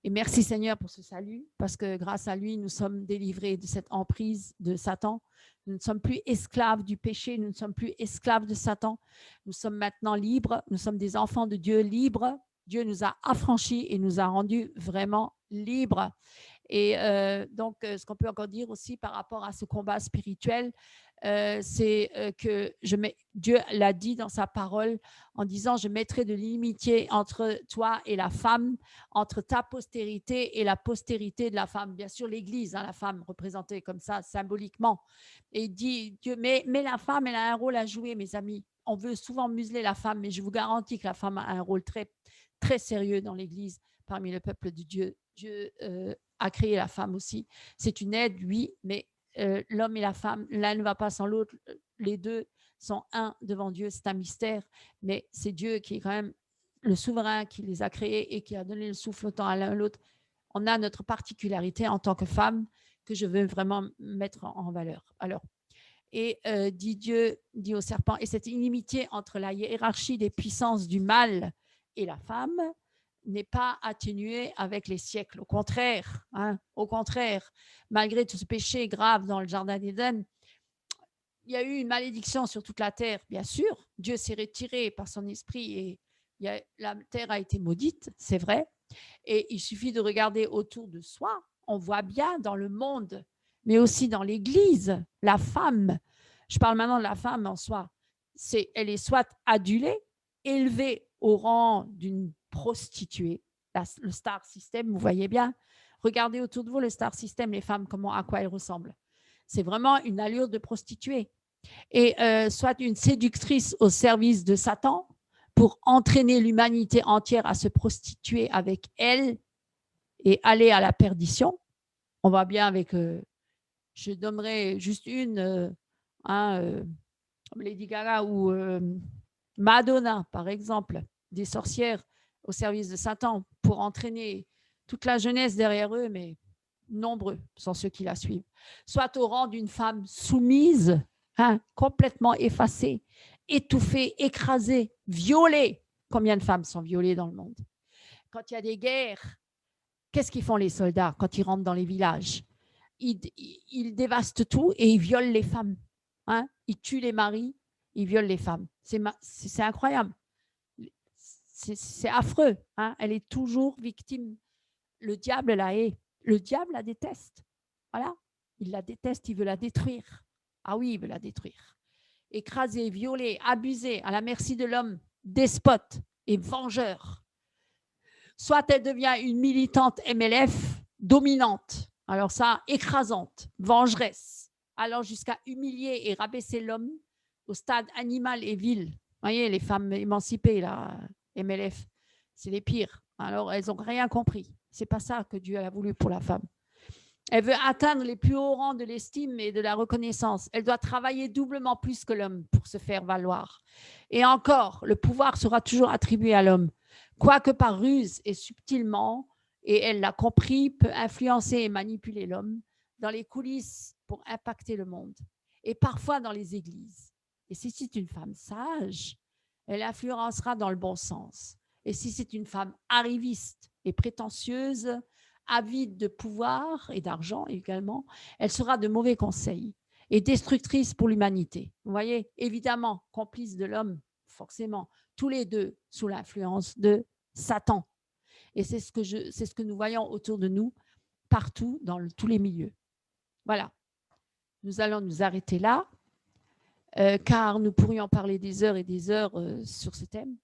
Et merci Seigneur pour ce salut, parce que grâce à lui, nous sommes délivrés de cette emprise de Satan. Nous ne sommes plus esclaves du péché, nous ne sommes plus esclaves de Satan. Nous sommes maintenant libres, nous sommes des enfants de Dieu libres. Dieu nous a affranchis et nous a rendus vraiment libres. Et donc, ce qu'on peut encore dire aussi par rapport à ce combat spirituel, c'est que Dieu l'a dit dans sa parole en disant « Je mettrai de l'inimitié entre toi et la femme, entre ta postérité et la postérité de la femme. » Bien sûr, l'Église, hein, la femme représentée comme ça, symboliquement. Et il dit Dieu, mais la femme, elle a un rôle à jouer, mes amis. On veut souvent museler la femme, mais je vous garantis que la femme a un rôle très, très sérieux dans l'Église, parmi le peuple de Dieu. Dieu a créé la femme aussi. C'est une aide, oui, mais l'homme et la femme, l'un ne va pas sans l'autre. Les deux sont un devant Dieu. C'est un mystère, mais c'est Dieu qui est quand même le souverain qui les a créés et qui a donné le souffle autant à l'un à l'autre. On a notre particularité en tant que femme que je veux vraiment mettre en valeur. Alors, et Dieu dit au serpent, et cette inimitié entre la hiérarchie des puissances du mal et la femme n'est pas atténuée avec les siècles. Au contraire, malgré tout ce péché grave dans le jardin d'Éden, il y a eu une malédiction sur toute la terre, bien sûr. Dieu s'est retiré par son esprit et la terre a été maudite, c'est vrai. Et il suffit de regarder autour de soi. On voit bien dans le monde, mais aussi dans l'Église, la femme, je parle maintenant de la femme en soi, elle est soit adulée, élevée au rang d'une prostituée, le star system, vous voyez bien. Regardez autour de vous le star system, les femmes, à quoi elles ressemblent. C'est vraiment une allure de prostituée. Et soit une séductrice au service de Satan pour entraîner l'humanité entière à se prostituer avec elle et aller à la perdition. On va bien avec, je donnerai juste une, comme Lady Gaga ou Madonna, par exemple, des sorcières au service de Satan pour entraîner toute la jeunesse derrière eux, mais nombreux sont ceux qui la suivent. Soit au rang d'une femme soumise, complètement effacée, étouffée, écrasée, violée. Combien de femmes sont violées dans le monde? Quand il y a des guerres, qu'est-ce qu'ils font les soldats quand ils rentrent dans les villages? Ils dévastent tout et ils violent les femmes. Ils tuent les maris, ils violent les femmes. C'est incroyable. C'est affreux. Elle est toujours victime. Le diable la hait. Le diable la déteste. Voilà. Il la déteste, il veut la détruire. Ah oui, il veut la détruire. Écraser, violer, abuser, à la merci de l'homme, despote et vengeur. Soit elle devient une militante MLF dominante, alors ça, écrasante, vengeresse, allant jusqu'à humilier et rabaisser l'homme au stade animal et vil. Vous voyez, les femmes émancipées, là, MLF, c'est les pires. Alors, elles n'ont rien compris. Ce n'est pas ça que Dieu a voulu pour la femme. Elle veut atteindre les plus hauts rangs de l'estime et de la reconnaissance. Elle doit travailler doublement plus que l'homme pour se faire valoir. Et encore, le pouvoir sera toujours attribué à l'homme, quoique par ruse et subtilement, et elle l'a compris, peut influencer et manipuler l'homme dans les coulisses pour impacter le monde, et parfois dans les églises. Et si c'est une femme sage, elle influencera dans le bon sens. Et si c'est une femme arriviste et prétentieuse, avide de pouvoir et d'argent également, elle sera de mauvais conseils et destructrice pour l'humanité. Vous voyez, évidemment, complice de l'homme, forcément, tous les deux sous l'influence de Satan. Et c'est ce que nous voyons autour de nous, partout, dans tous les milieux. Voilà. Nous allons nous arrêter là, car nous pourrions parler des heures et des heures sur ce thème.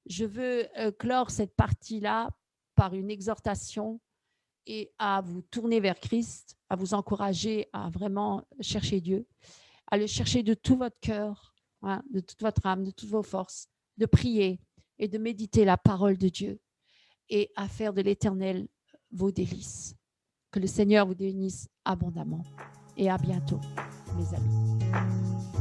Je veux clore cette partie-là par une exhortation et à vous tourner vers Christ, à vous encourager à vraiment chercher Dieu, à le chercher de tout votre cœur, de toute votre âme, de toutes vos forces, de prier et de méditer la parole de Dieu et à faire de l'Éternel vos délices. Que le Seigneur vous bénisse abondamment et à bientôt, mes amis.